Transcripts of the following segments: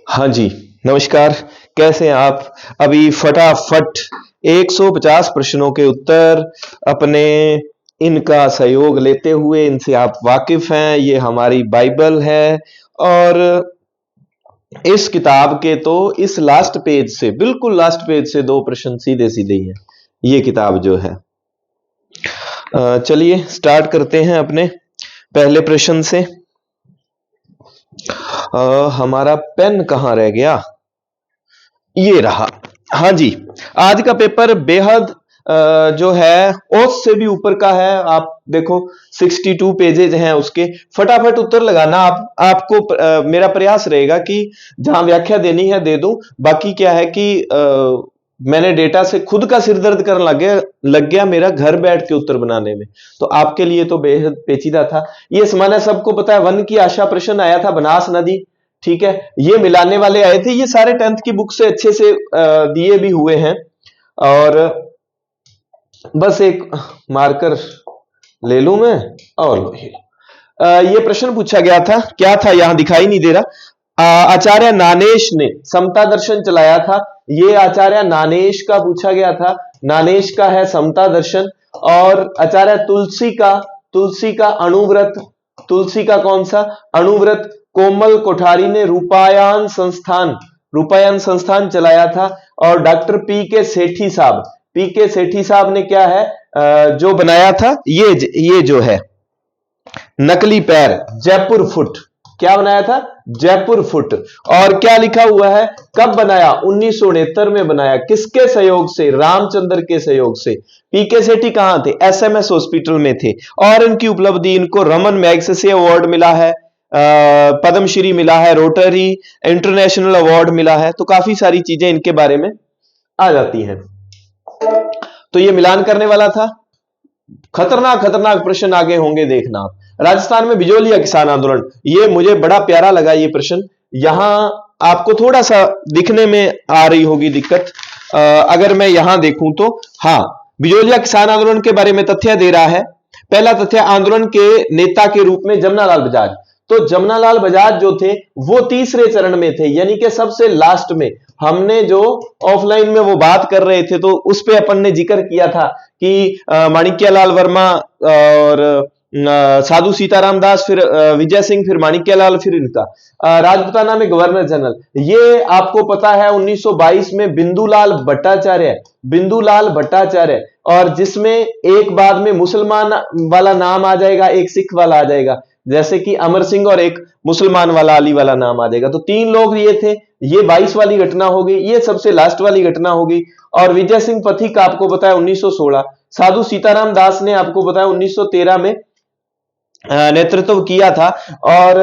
हाँ जी, नमस्कार। कैसे हैं आप? अभी फटाफट 150 प्रश्नों के उत्तर अपने इनका सहयोग लेते हुए इनसे आप वाकिफ हैं। ये हमारी बाइबल है और इस किताब के तो इस लास्ट पेज से, बिल्कुल लास्ट पेज से दो प्रश्न सीधे सीधे ही हैं। ये किताब जो है, चलिए स्टार्ट करते हैं अपने पहले प्रश्न से। हमारा पेन कहाँ रह गया? ये रहा। हाँ जी, आज का पेपर बेहद जो है औसत से भी ऊपर का है। आप देखो 62 पेजेज हैं उसके। फटाफट उत्तर लगाना। आपको मेरा प्रयास रहेगा कि जहां व्याख्या देनी है दे दूं। बाकी क्या है कि मैंने डेटा से खुद का सिर दर्द करने लग गया मेरा घर बैठ के उत्तर बनाने में। तो आपके लिए तो बेहद पेचीदा था। ये सामान्य सबको पता है। वन की आशा प्रश्न आया था, बनास नदी, ठीक है। ये मिलाने वाले आए थे। ये सारे 10th की बुक से अच्छे से दिए भी हुए हैं। और बस एक मार्कर ले लूं मैं और ये प्रश्न पूछा गया था, क्या था यहां दिखाई नहीं दे रहा। आचार्य नानेश ने समता दर्शन चलाया था। ये आचार्य नानेश का पूछा गया था। नानेश का है समता दर्शन। और आचार्य तुलसी का अणुव्रत, तुलसी का कौन सा अणुव्रत, कोमल कोठारी ने रूपायन संस्थान चलाया था। और डॉक्टर पी के सेठी साहब ने क्या है जो बनाया था, ये जो है नकली पैर, जयपुर फुट। क्या बनाया था? जयपुर फुट। और क्या लिखा हुआ है, कब बनाया? 1969 में बनाया। किसके सहयोग से? रामचंद्र के सहयोग से। पीके सेठी कहां थे? एसएमएस हॉस्पिटल में थे। और इनकी उपलब्धि, इनको रमन मैग्सेसे अवार्ड मिला है, पद्मश्री मिला है, रोटरी इंटरनेशनल अवार्ड मिला है। तो काफी सारी चीजें इनके बारे में आ जाती हैं। तो ये मिलान करने वाला था। खतरनाक खतरनाक प्रश्न आगे होंगे, देखना आप। राजस्थान में बिजोलिया किसान आंदोलन, ये मुझे बड़ा प्यारा लगा ये प्रश्न। यहां आपको थोड़ा सा दिखने में आ रही होगी दिक्कत। अगर मैं यहां देखूं तो हाँ, बिजोलिया किसान आंदोलन के बारे में तथ्य दे रहा है। पहला तथ्य, आंदोलन के नेता के रूप में जमनालाल बजाज। तो जमनालाल बजाज जो थे वो तीसरे चरण में थे, यानी कि सबसे लास्ट में। हमने जो ऑफलाइन में वो बात कर रहे थे तो उस पे अपन ने जिक्र किया था कि माणिक्यलाल वर्मा और साधु सीताराम दास, फिर विजय सिंह, फिर माणिक्यलाल, फिर इनका राजपूताना में गवर्नर जनरल। ये आपको पता है 1922 में बिंदुलाल भट्टाचार्य, और जिसमें एक बाद में मुसलमान वाला नाम आ जाएगा, एक सिख वाला आ जाएगा, जैसे कि अमर सिंह, और एक मुसलमान वाला अली वाला नाम आ जाएगा। तो तीन लोग ये थे। ये 22 वाली घटना होगी, ये सबसे लास्ट वाली घटना होगी। और विजय सिंह पथिक आपको पता है 1916। साधु सीताराम दास ने आपको पता है 1913 में नेतृत्व किया था। और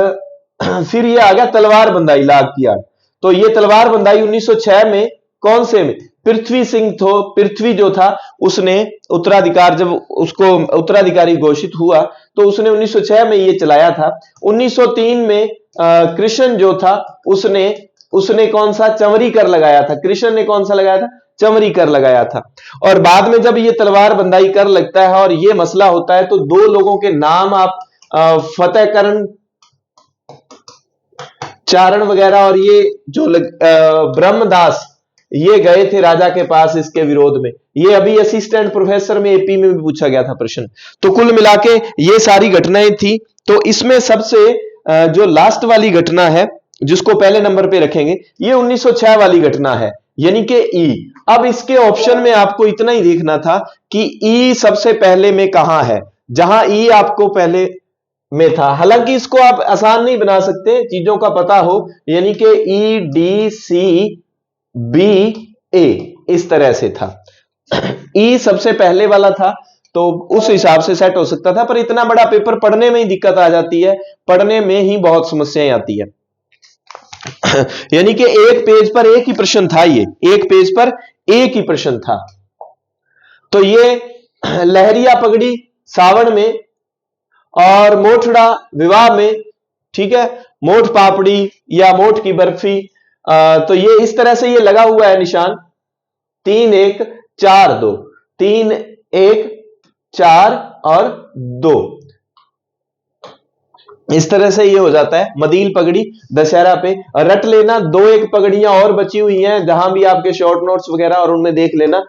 फिर ये आ गया तलवार बंदाई, लाग की आग। तो ये तलवार बंदाई 1906 में, कौन से में? पृथ्वी सिंह थो, पृथ्वी जो था उसने उत्तराधिकार, जब उसको उत्तराधिकारी घोषित हुआ तो उसने 1906 में ये चलाया था। 1903 में कृष्ण जो था उसने कौन सा? चंवरी कर लगाया था। कृष्ण ने कौन सा लगाया था? चंवरी कर लगाया था। और बाद में जब ये तलवार बंदाई कर लगता है और ये मसला होता है तो दो लोगों के नाम आप फतेहकरण चारण वगैरह, और ये जो ब्रह्मदास, ये गए थे राजा के पास इसके विरोध में। ये अभी असिस्टेंट प्रोफेसर में एपी में भी पूछा गया था प्रश्न। तो कुल मिला के ये सारी घटनाएं थी। तो इसमें सबसे जो लास्ट वाली घटना है जिसको पहले नंबर पे रखेंगे, ये 1906 वाली घटना है, यानी कि ई। अब इसके ऑप्शन में आपको इतना ही देखना था कि ई सबसे पहले में कहां है। जहां ई आपको पहले में था, हालांकि इसको आप आसान नहीं बना सकते, चीजों का पता हो, यानी कि ई डी सी बी ए, इस तरह से था। ई सबसे पहले वाला था, तो उस हिसाब से सेट हो सकता था। पर इतना बड़ा पेपर पढ़ने में ही दिक्कत आ जाती है, पढ़ने में ही बहुत समस्याएं आती है। यानी कि एक पेज पर एक ही प्रश्न था, ये एक पेज पर एक ही प्रश्न था। तो ये लहरिया पगड़ी सावन में, और मोठड़ा विवाह में, ठीक है, मोठ पापड़ी या मोठ की बर्फी। तो ये इस तरह से ये लगा हुआ है निशान, 3 1 4 2, 3 1 4 और 2। इस तरह से ये हो जाता है मदील पगड़ी दशहरा पे। रट लेना, दो एक पगड़ियां और बची हुई हैं जहां भी आपके शॉर्ट नोट्स वगैरह, और उनमें देख लेना।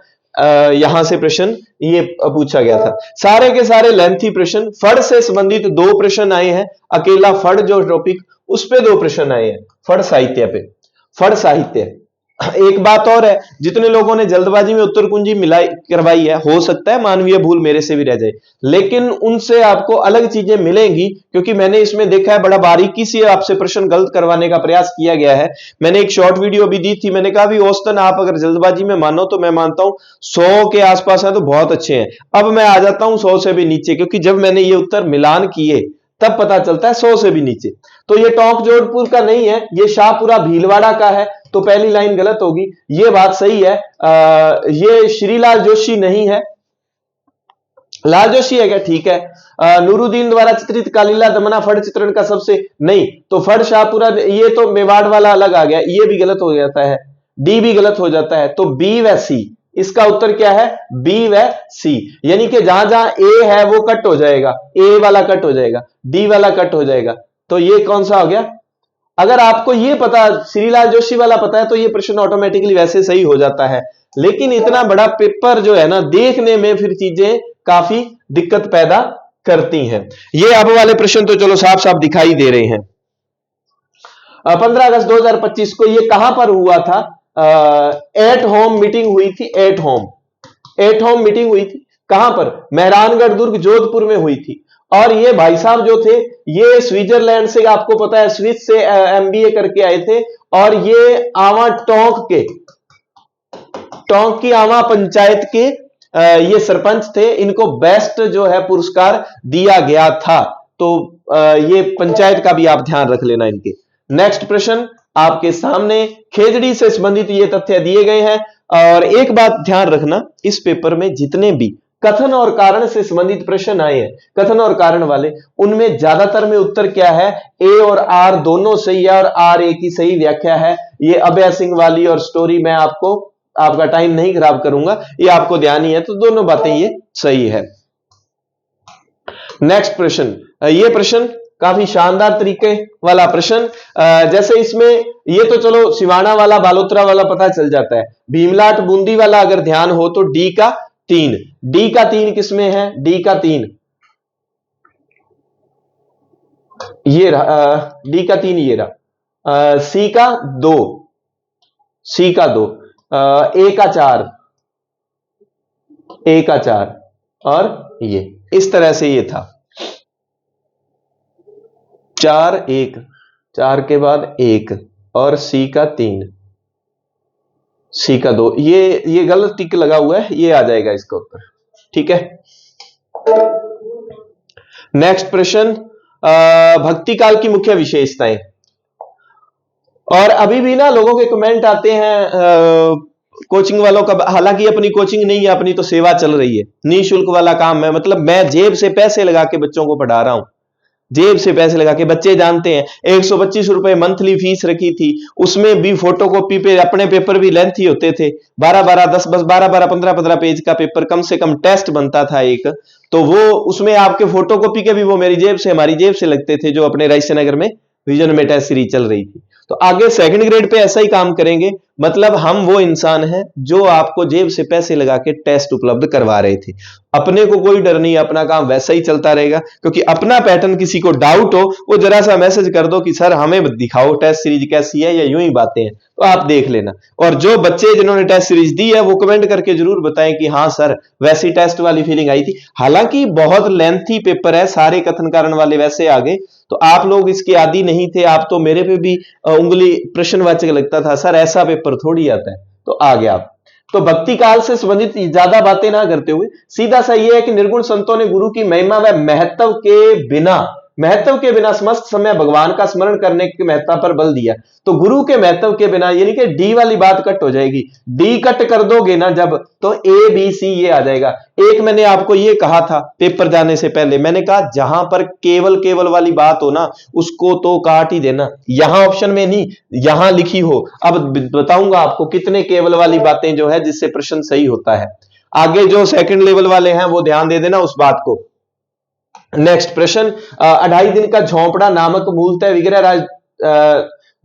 यहां से प्रश्न ये पूछा गया था, सारे के सारे लेंथी प्रश्न। फड़ से संबंधित दो प्रश्न आए हैं, अकेला फड़ जो टॉपिक उस पे दो प्रश्न आए हैं, फड़ साहित्य पे, फड़ साहित्य। एक बात और है, जितने लोगों ने जल्दबाजी में उत्तर कुंजी मिलाई करवाई है, हो सकता है मानवीय भूल मेरे से भी रह जाए, लेकिन उनसे आपको अलग चीजें मिलेंगी, क्योंकि मैंने इसमें देखा है बड़ा बारीकी से आपसे प्रश्न गलत करवाने का प्रयास किया गया है। मैंने एक शॉर्ट वीडियो भी दी थी, मैंने कहा भी औसतन आप अगर जल्दबाजी में मानो तो मैं मानता हूं 100 के आसपास है तो बहुत अच्छे हैं। अब मैं आ जाता हूं 100 से भी नीचे, क्योंकि जब मैंने ये उत्तर मिलान किए तब पता चलता है 100 से भी नीचे। तो ये टोंक जोधपुर का नहीं है, ये शाहपुरा भीलवाड़ा का है, तो पहली लाइन गलत होगी, ये बात सही है। ये श्रीलाल जोशी नहीं है, लाल जोशी है क्या? ठीक है। नूरुद्दीन द्वारा चित्रित कालीला दमना फड़ चित्रण का सबसे, नहीं, तो फड़ शाहपुरा, ये तो मेवाड़ वाला अलग आ गया, ये भी गलत हो जाता है, डी भी गलत हो जाता है, तो बी व सी, इसका उत्तर क्या है? बी व सी, यानी कि जहां जहां ए है वो कट हो जाएगा, ए वाला कट हो जाएगा, डी वाला कट हो जाएगा, तो ये कौन सा हो गया? अगर आपको ये पता, श्रीलाल जोशी वाला पता है, तो ये प्रश्न ऑटोमेटिकली वैसे सही हो जाता है। लेकिन इतना बड़ा पेपर जो है ना, देखने में फिर चीजें काफी दिक्कत पैदा करती हैं। ये अब वाले प्रश्न तो चलो साफ साफ दिखाई दे रहे हैं। 15 अगस्त 2025 को ये कहां पर हुआ था? एट होम मीटिंग हुई थी, एट होम मीटिंग हुई थी। कहां पर? मेहरानगढ़ दुर्ग जोधपुर में हुई थी। और ये भाई साहब जो थे, ये स्विट्जरलैंड से, आपको पता है, स्विस से एमबीए करके आए थे, और ये आवा टोंक की आवा पंचायत के ये सरपंच थे। इनको बेस्ट जो है पुरस्कार दिया गया था, तो ये पंचायत का भी आप ध्यान रख लेना इनके। नेक्स्ट प्रश्न आपके सामने, खेजड़ी से संबंधित ये तथ्य दिए गए हैं। और एक बात ध्यान रखना, इस पेपर में जितने भी कथन और कारण से संबंधित प्रश्न आए हैं, कथन और कारण वाले, उनमें ज्यादातर में उत्तर क्या है? ए और आर दोनों सही है, और आर ए की सही व्याख्या है। ये अभय सिंह वाली और स्टोरी मैं आपका टाइम नहीं खराब करूंगा, ये आपको ध्यान ही है, तो दोनों बातें ये सही है। नेक्स्ट प्रश्न, ये प्रश्न काफी शानदार तरीके वाला प्रश्न। जैसे इसमें ये तो चलो सिवाना वाला बालोतरा वाला पता चल जाता है, भीमलाट बूंदी वाला अगर ध्यान हो तो डी का 3, डी का 3 किसमें है? डी का 3 ये रहा, डी का 3 ये रहा, सी का 2, सी का 2, ए का 4, ए का 4, और ये इस तरह से ये था 4 1, 4 के बाद 1, और सी का 3, सी का 2, ये गलत टिक लगा हुआ है, ये आ जाएगा इसका उत्तर। ठीक है। नेक्स्ट प्रश्न, भक्ति काल की मुख्य विशेषताएं। और अभी भी ना लोगों के कमेंट आते हैं कोचिंग वालों का, हालांकि अपनी कोचिंग नहीं है, अपनी तो सेवा चल रही है, निःशुल्क वाला काम है, मतलब मैं जेब से पैसे लगा के बच्चों को पढ़ा रहा हूं, जेब से पैसे लगा के। बच्चे जानते हैं 125 रुपए मंथली फीस रखी थी, उसमें भी फोटोकॉपी पे अपने पेपर भी लेंथी होते थे, 12 10 बस 12 15 पेज का पेपर कम से कम टेस्ट बनता था एक, तो वो उसमें आपके फोटोकॉपी के भी वो मेरी जेब से, हमारी जेब से लगते थे, जो अपने रायसेन नगर में विजन में टेस्ट सीरीज चल रही थी। तो आगे सेकंड ग्रेड पे ऐसा ही काम करेंगे, मतलब हम वो इंसान हैं जो आपको जेब से पैसे लगा के टेस्ट उपलब्ध करवा रहे थे। अपने को कोई डर नहीं, अपना काम वैसा ही चलता रहेगा, क्योंकि अपना पैटर्न किसी को डाउट हो, वो जरा सा मैसेज कर दो कि सर हमें दिखाओ टेस्ट सीरीज कैसी है, या यूं ही बातें हैं, तो आप देख लेना। और जो बच्चे जिन्होंने टेस्ट सीरीज दी है वो कमेंट करके जरूर बताएं कि हाँ सर वैसी टेस्ट वाली फीलिंग आई थी। हालांकि बहुत लेंथी पेपर है, सारे कथन कारण वाले वैसे आ गए, तो आप लोग इसके आदी नहीं थे, आप तो मेरे पे भी उंगली प्रश्नवाचक लगता था, सर ऐसा पेपर थोड़ी आता है, तो आ गया आप। तो भक्ति काल से संबंधित ज्यादा बातें ना करते हुए सीधा सा यह है कि निर्गुण संतों ने गुरु की महिमा व महत्व के बिना समस्त समय भगवान का स्मरण करने की महत्ता पर बल दिया। तो गुरु के महत्व के बिना, यानी कि डी वाली बात कट हो जाएगी, डी कट कर दोगे ना जब, तो ए बी सी ये आ जाएगा। एक मैंने आपको ये कहा था पेपर जाने से पहले, मैंने कहा जहां पर केवल वाली बात हो ना, उसको तो काट ही देना, यहां ऑप्शन में नहीं, यहां लिखी हो। अब बताऊंगा आपको कितने केवल वाली बातें जो है जिससे प्रश्न सही होता है। आगे जो सेकंड लेवल वाले हैं वो ध्यान दे देना उस बात को। नेक्स्ट प्रश्न, 2.5 दिन का झोंपड़ा नामक मूलतः विग्रह राज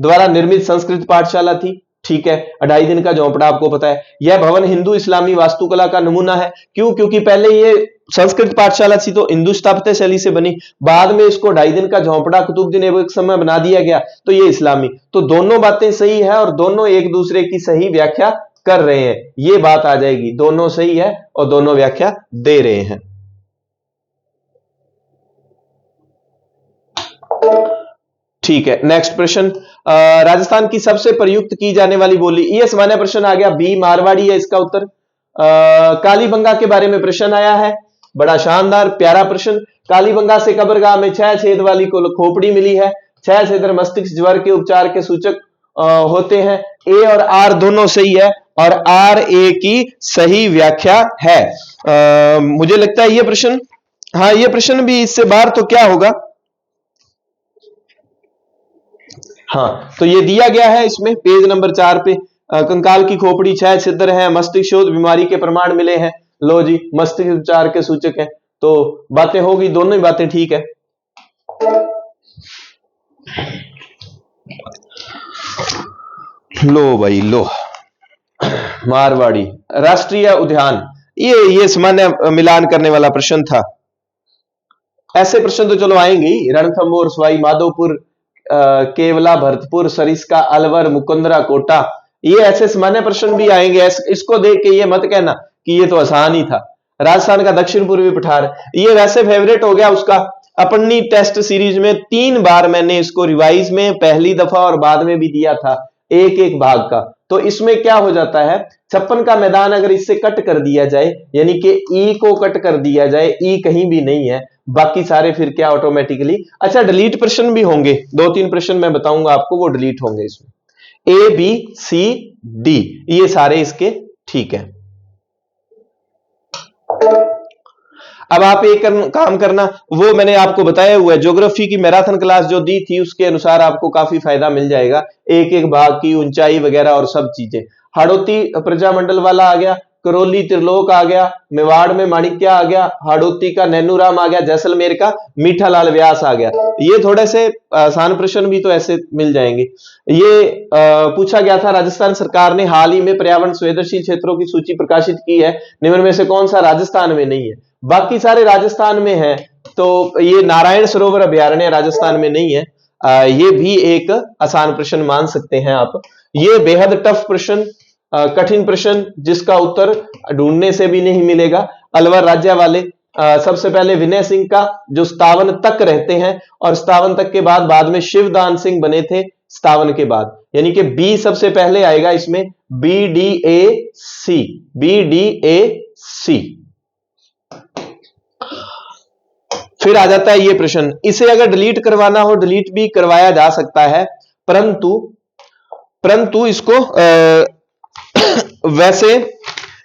द्वारा निर्मित संस्कृत पाठशाला थी। ठीक है, 2.5 दिन का झोंपड़ा आपको पता है। यह भवन हिंदू इस्लामी वास्तुकला का नमूना है। क्यों? क्योंकि पहले ये संस्कृत पाठशाला थी तो हिंदू स्थापत्य शैली से बनी, बाद में इसको 2.5 दिन का झोंपड़ा कुतुबुद्दीन ऐबक समय बना दिया गया तो ये इस्लामी। तो दोनों बातें सही है और दोनों एक दूसरे की सही व्याख्या कर रहे हैं, ये बात आ जाएगी, दोनों सही है और दोनों व्याख्या दे रहे हैं। ठीक है, नेक्स्ट प्रश्न, राजस्थान की सबसे प्रयुक्त की जाने वाली बोली, ये सामान्य प्रश्न आ गया, बी मारवाड़ी है इसका उत्तर। कालीबंगा के बारे में प्रश्न आया है, बड़ा शानदार प्यारा प्रश्न। कालीबंगा से कब्रगाह में 6 छेद वाली को खोपड़ी मिली है। 6 छेद मस्तिष्क ज्वर के उपचार के सूचक होते हैं। ए और आर दोनों सही है और आर ए की सही व्याख्या है। मुझे लगता है ये प्रश्न, हाँ ये प्रश्न भी इससे बाहर तो क्या होगा, हाँ तो ये दिया गया है इसमें पेज नंबर 4 पे, कंकाल की खोपड़ी 6 छिद्र है, मस्तिष्क शोध बीमारी के प्रमाण मिले हैं। लो जी, मस्तिष्क उपचार के सूचक है, तो बातें होगी, दोनों ही बातें ठीक है। लो भाई लो, मारवाड़ी राष्ट्रीय उद्यान, ये सामान्य मिलान करने वाला प्रश्न था। ऐसे प्रश्न तो चलो आएंगे, रणथंभौर, सवाई माधोपुर, केवला, भरतपुर, सरिस्का, अलवर, मुकुंदरा, कोटा, ये ऐसे सामान्य प्रश्न भी आएंगे। इसको देख के ये मत कहना कि ये तो आसान ही था। राजस्थान का दक्षिण पूर्वी पठार, ये वैसे फेवरेट हो गया उसका। अपनी टेस्ट सीरीज में 3 बार मैंने इसको रिवाइज में पहली दफा और बाद में भी दिया था, एक एक भाग का। तो इसमें क्या हो जाता है, 56 का मैदान अगर इससे कट कर दिया जाए, यानी कि ई को कट कर दिया जाए, ई कहीं भी नहीं है, बाकी सारे फिर क्या ऑटोमेटिकली, अच्छा डिलीट प्रश्न भी होंगे, 2-3 प्रश्न मैं बताऊंगा आपको, वो डिलीट होंगे इसमें। ए बी सी डी ये सारे इसके ठीक है। अब आप एक काम करना, वो मैंने आपको बताया हुआ है, ज्योग्राफी की मैराथन क्लास जो दी थी उसके अनुसार आपको काफी फायदा मिल जाएगा, एक एक भाग की ऊंचाई वगैरह और सब चीजें। हाड़ौती प्रजामंडल वाला आ गया, करौली त्रिलोक आ गया, मेवाड़ में माणिक्य आ गया, हाड़ौती का नैनूराम आ गया, जैसलमेर का मीठालाल व्यास आ गया। ये थोड़े से आसान प्रश्न भी तो ऐसे मिल जाएंगे। ये पूछा गया था, राजस्थान सरकार ने हाल ही में पर्यावरण संवेदनशील क्षेत्रों की सूची प्रकाशित की है, निम्न में से कौन सा राजस्थान में नहीं है? बाकी सारे राजस्थान में है, तो ये नारायण सरोवर अभयारण्य राजस्थान में नहीं है। ये भी एक आसान प्रश्न मान सकते हैं आप। ये बेहद टफ प्रश्न, कठिन प्रश्न जिसका उत्तर ढूंढने से भी नहीं मिलेगा। अलवर राज्य वाले, सबसे पहले विनय सिंह का जो 57 तक रहते हैं और 57 तक के बाद में शिवदान सिंह बने थे 57 के बाद, यानी कि बी सबसे पहले आएगा इसमें, B D A C, B D A C. फिर आ जाता है ये प्रश्न, इसे अगर डिलीट करवाना हो डिलीट भी करवाया जा सकता है, परंतु इसको वैसे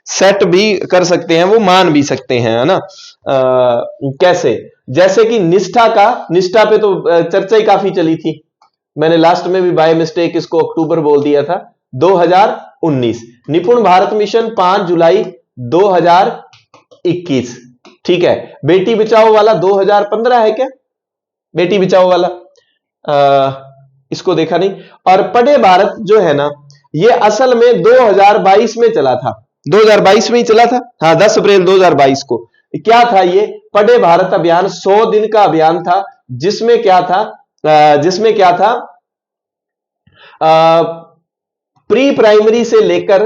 सेट भी कर सकते हैं, वो मान भी सकते हैं, है ना। कैसे? जैसे कि निष्ठा पे तो चर्चा ही काफी चली थी, मैंने लास्ट में भी बाय मिस्टेक इसको अक्टूबर बोल दिया था, 2019। निपुण भारत मिशन 5 जुलाई 2021, ठीक है। बेटी बचाओ वाला 2015 है क्या, बेटी बचाओ वाला? इसको देखा नहीं। और पढ़े भारत जो है ना, ये असल में 2022 में चला था, 2022 में ही चला था, हाँ 10 अप्रैल 2022 को। क्या था ये पढ़े भारत अभियान? 100 दिन का अभियान था, जिसमें क्या था, प्री प्राइमरी से लेकर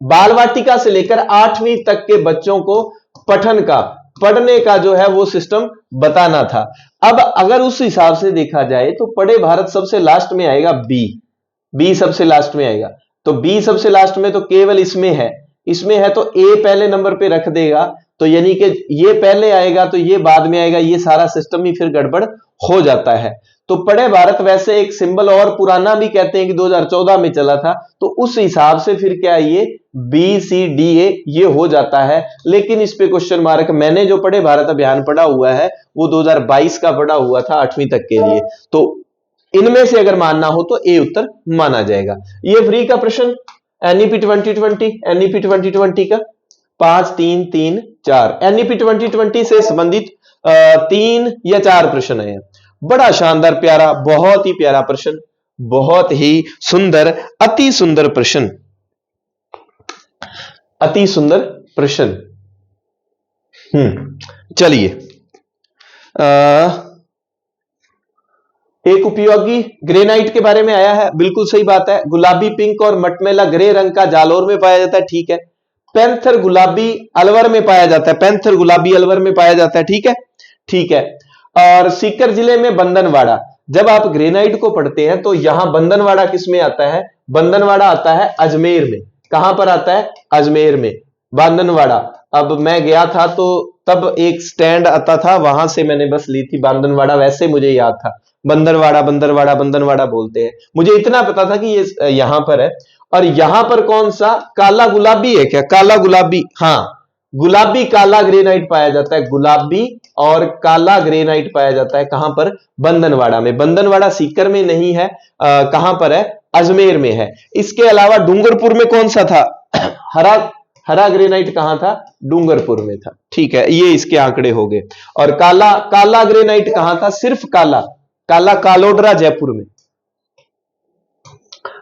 बाल वाटिका से लेकर 8वीं तक के बच्चों को पढ़ने का जो है वो सिस्टम बताना था। अब अगर उस हिसाब से देखा जाए तो पढ़े भारत सबसे लास्ट में आएगा, बी सबसे लास्ट में आएगा। तो बी सबसे लास्ट में तो केवल इसमें है तो ए पहले नंबर पे रख देगा, तो यानी कि ये पहले आएगा तो ये बाद में आएगा, ये सारा सिस्टम ही फिर गड़बड़ हो जाता है। तो पढ़े भारत वैसे एक सिंबल और पुराना भी कहते हैं कि 2014 में चला था, तो उस हिसाब से फिर क्या ये बी सी डी ए ये हो जाता है। लेकिन इस पे क्वेश्चन मार्क, मैंने जो पढ़े भारत अभियान पढ़ा हुआ है वो 2022 का पढ़ा हुआ था 8वीं तक के लिए, तो इनमें से अगर मानना हो तो ए उत्तर माना जाएगा। ये फ्री का प्रश्न एनईपी 2020 का 5 3 3 4 एनईपी 2020 से संबंधित 3 या 4 प्रश्न है। बड़ा शानदार प्यारा, बहुत ही प्यारा प्रश्न, बहुत ही सुंदर, अति सुंदर प्रश्न, अति सुंदर प्रश्न। चलिए, एक उपयोगी ग्रेनाइट के बारे में आया है, बिल्कुल सही बात है। गुलाबी, पिंक और मटमैला ग्रे रंग का जालोर में पाया जाता है, ठीक है। पैंथर गुलाबी अलवर में पाया जाता है, पैंथर गुलाबी अलवर में पाया जाता है, ठीक है, ठीक है। और सीकर जिले में बंदनवाड़ा, जब आप ग्रेनाइट को पढ़ते हैं तो यहां बंदनवाड़ा किसमें आता है? बंदनवाड़ा आता है अजमेर में। कहां पर आता है? अजमेर में, बांदनवाड़ा। अब मैं गया था तो तब एक स्टैंड आता था, वहां से मैंने बस ली थी बांदनवाड़ा, वैसे मुझे याद था। बंदरवाड़ा बंदरवाड़ा बंदनवाड़ा बोलते हैं, मुझे इतना पता था कि ये यहां पर है। और यहां पर कौन सा काला गुलाबी है क्या? काला गुलाबी, हाँ, गुलाबी काला ग्रेनाइट पाया जाता है, गुलाबी और काला ग्रेनाइट पाया जाता है। कहां पर? बंदनवाड़ा में। बंदनवाड़ा सीकर में नहीं है, कहां पर है? अजमेर में है। इसके अलावा डूंगरपुर में कौन सा था? हरा, हरा ग्रेनाइट कहां था? डूंगरपुर में था, ठीक है। ये इसके आंकड़े हो गए। और काला, काला ग्रेनाइट कहां था? सिर्फ काला, काला कालोडरा जयपुर में।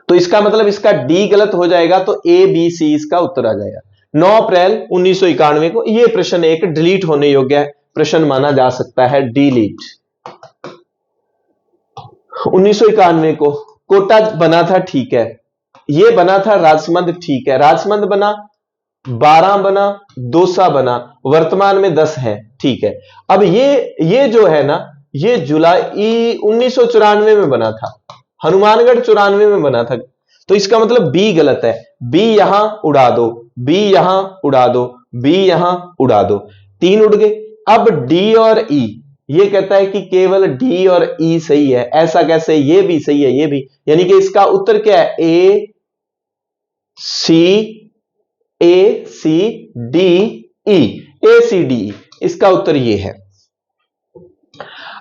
तो इसका मतलब इसका डी गलत हो जाएगा, तो ए बी सी इसका उत्तर आ जाएगा। 9 अप्रैल 1991 को यह प्रश्न एक डिलीट होने योग्य प्रश्न माना जा सकता है, डिलीट। 1991 को कोटा बना था, ठीक है। यह बना था राजसमंद, ठीक है। राजसमंद बना, 12 बना, दौसा बना, वर्तमान में 10 है, ठीक है। अब ये जो है ना, ये जुलाई 1994 में बना था, हनुमानगढ़ 94 में बना था। तो इसका मतलब बी गलत है, बी यहां उड़ा दो, बी यहां उड़ा दो, बी यहां उड़ा दो, 3 उड़ गए। अब डी और ई, ये कहता है कि केवल डी और ई सही है। ऐसा कैसे? ये भी सही है, ये भी, यानी कि इसका उत्तर क्या है? ए सी डी ई, ए सी डी ई, इसका उत्तर ये है।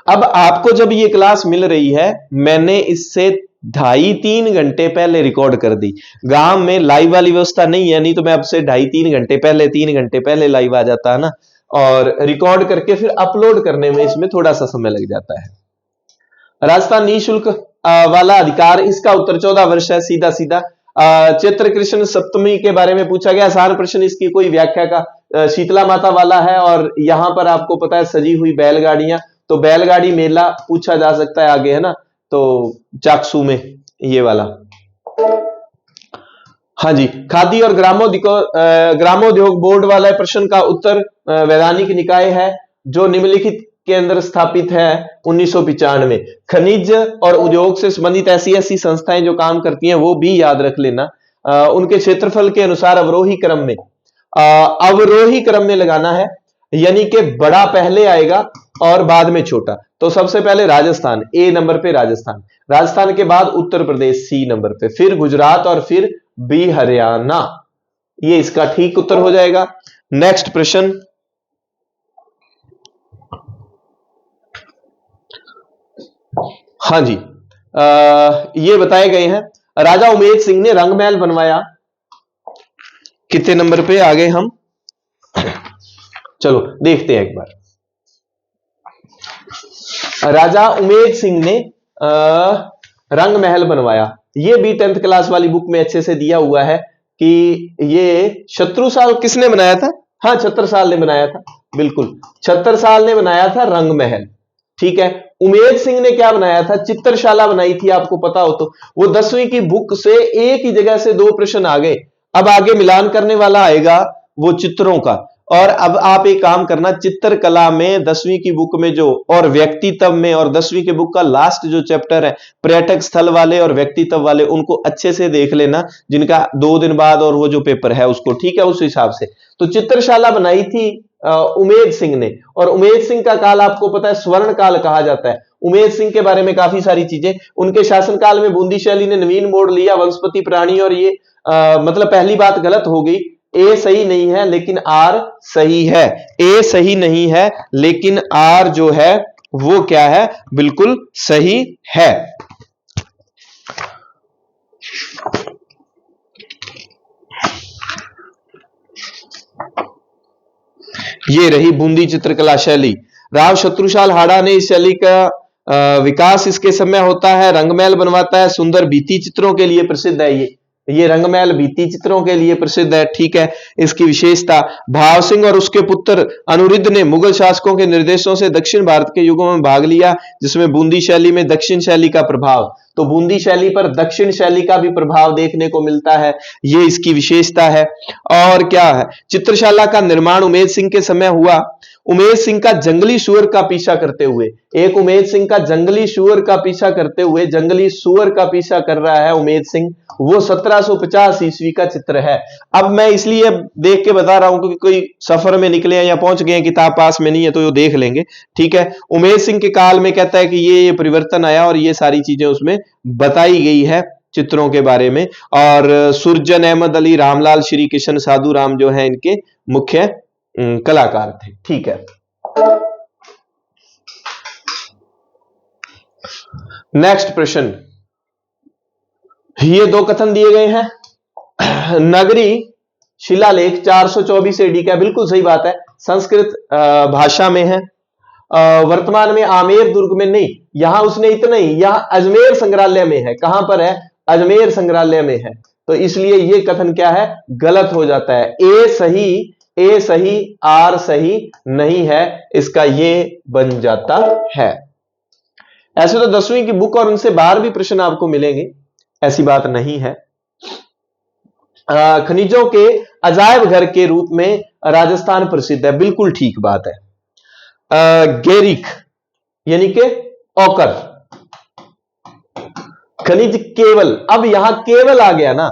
अब आपको जब ये क्लास मिल रही है, मैंने इससे 2.5-3 घंटे पहले रिकॉर्ड कर दी। गांव में लाइव वाली व्यवस्था नहीं है, नहीं तो मैं अब से 2.5-3 घंटे पहले, 3 घंटे पहले लाइव आ जाता है ना। और रिकॉर्ड करके फिर अपलोड करने में इसमें थोड़ा सा समय लग जाता है। राजस्थान निःशुल्क वाला अधिकार, इसका उत्तर 14 वर्ष है, सीधा सीधा। चैत्र कृष्ण सप्तमी के बारे में पूछा गया, आसान प्रश्न, इसकी कोई व्याख्या का। शीतला माता वाला है, और यहां पर आपको पता है सजी हुई बैलगाड़ियां, तो बैलगाड़ी मेला पूछा जा सकता है आगे, है ना। तो चाकसू में ये वाला, हाँ जी। खादी और ग्रामोद्योग बोर्ड वाला प्रश्न का उत्तर वैधानिक निकाय है, जो निम्नलिखित के अंदर स्थापित है 1995। खनिज और उद्योग से संबंधित ऐसी संस्थाएं जो काम करती हैं वो भी याद रख लेना। उनके क्षेत्रफल के अनुसार अवरोही क्रम में लगाना है, यानी कि बड़ा पहले आएगा और बाद में छोटा। तो सबसे पहले राजस्थान, ए नंबर पे राजस्थान, राजस्थान के बाद उत्तर प्रदेश सी नंबर पे, फिर गुजरात और फिर बी हरियाणा। ये इसका ठीक उत्तर हो जाएगा। नेक्स्ट प्रश्न, हाँ जी, ये बताए गए हैं। राजा उमेद सिंह ने रंगमहल बनवाया, कितने नंबर पे आ गए हम? चलो देखते हैं एक बार। राजा उमेद सिंह ने रंगमहल बनवाया, ये भी 10th क्लास वाली बुक में अच्छे से दिया हुआ है कि ये छत्रसाल किसने बनाया था? हाँ, छत्रसाल ने बनाया था, बिल्कुल, छत्रसाल ने बनाया था रंगमहल, ठीक है। उमेद सिंह ने क्या बनाया था? चित्रशाला बनाई थी, आपको पता हो तो। वो 10वीं की बुक से एक ही जगह से 2 प्रश्न आ गए। अब आगे मिलान करने वाला आएगा वो चित्रों का। और अब आप एक काम करना, चित्रकला में 10वीं की बुक में जो, और व्यक्तित्व में, और 10वीं की बुक का लास्ट जो चैप्टर है पर्यटक स्थल वाले और व्यक्तित्व वाले, उनको अच्छे से देख लेना, जिनका 2 दिन बाद और वो जो पेपर है उसको, ठीक है, उस हिसाब से। तो चित्रशाला बनाई थी उमेद सिंह ने, और उमेद सिंह का काल आपको पता है स्वर्ण काल कहा जाता है। उमेद सिंह के बारे में काफी सारी चीजें, उनके शासनकाल में बूंदी शैली ने नवीन मोड़ लिया, वनस्पति प्राणी, और ये मतलब पहली बात गलत हो गई, ए सही नहीं है लेकिन आर सही है। ए सही नहीं है लेकिन आर जो है वो क्या है? बिल्कुल सही है। ये रही बूंदी चित्रकला शैली। राव शत्रुशाल हाड़ा ने इस शैली का विकास इसके समय होता है। रंगमहल बनवाता है, सुंदर भित्ति चित्रों के लिए प्रसिद्ध है। ये रंगमहल भित्ति चित्रों के लिए प्रसिद्ध है। ठीक है, इसकी विशेषता, भाव सिंह और उसके पुत्र अनुरुद्ध ने मुगल शासकों के निर्देशों से दक्षिण भारत के युगों में भाग लिया, जिसमें बूंदी शैली में दक्षिण शैली का प्रभाव, तो बूंदी शैली पर दक्षिण शैली का भी प्रभाव देखने को मिलता है। ये इसकी विशेषता है। और क्या है, चित्रशाला का निर्माण उमेद सिंह के समय हुआ। उमेद सिंह का जंगली सुअर का पीछा करते हुए, एक उमेद सिंह का जंगली सुअर का पीछा करते हुए, जंगली सुअर का पीछा कर रहा है उमेद सिंह, वो 1750 ईस्वी का चित्र है। अब मैं इसलिए देख के बता रहा हूं क्योंकि कोई सफर में निकले या पहुंच गए, किताब पास में नहीं है तो वो देख लेंगे। ठीक है, उमेद सिंह के काल में कहता है कि ये परिवर्तन आया और ये सारी चीजें उसमें बताई गई है चित्रों के बारे में। और सुरजन अहमद अली, रामलाल, श्री किशन साधु राम जो है इनके मुख्य कलाकार थे। ठीक है, नेक्स्ट प्रश्न, ये दो कथन दिए गए हैं। नगरी शिलालेख 424 एडी का, बिल्कुल सही बात है, संस्कृत भाषा में है। वर्तमान में आमेर दुर्ग में नहीं, यहां उसने इतना ही, यहां अजमेर संग्रहालय में है। कहां पर है? अजमेर संग्रहालय में है। तो इसलिए ये कथन क्या है? गलत हो जाता है। ए सही, आर सही नहीं है, इसका ये बन जाता है। ऐसे तो 10वीं की बुक और उनसे बाहर भी प्रश्न आपको मिलेंगे, ऐसी बात नहीं है। खनिजों के अजायब घर के रूप में राजस्थान प्रसिद्ध है, बिल्कुल ठीक बात है। गेरिक यानी कि ओकर खनिज केवल, अब यहां केवल आ गया ना,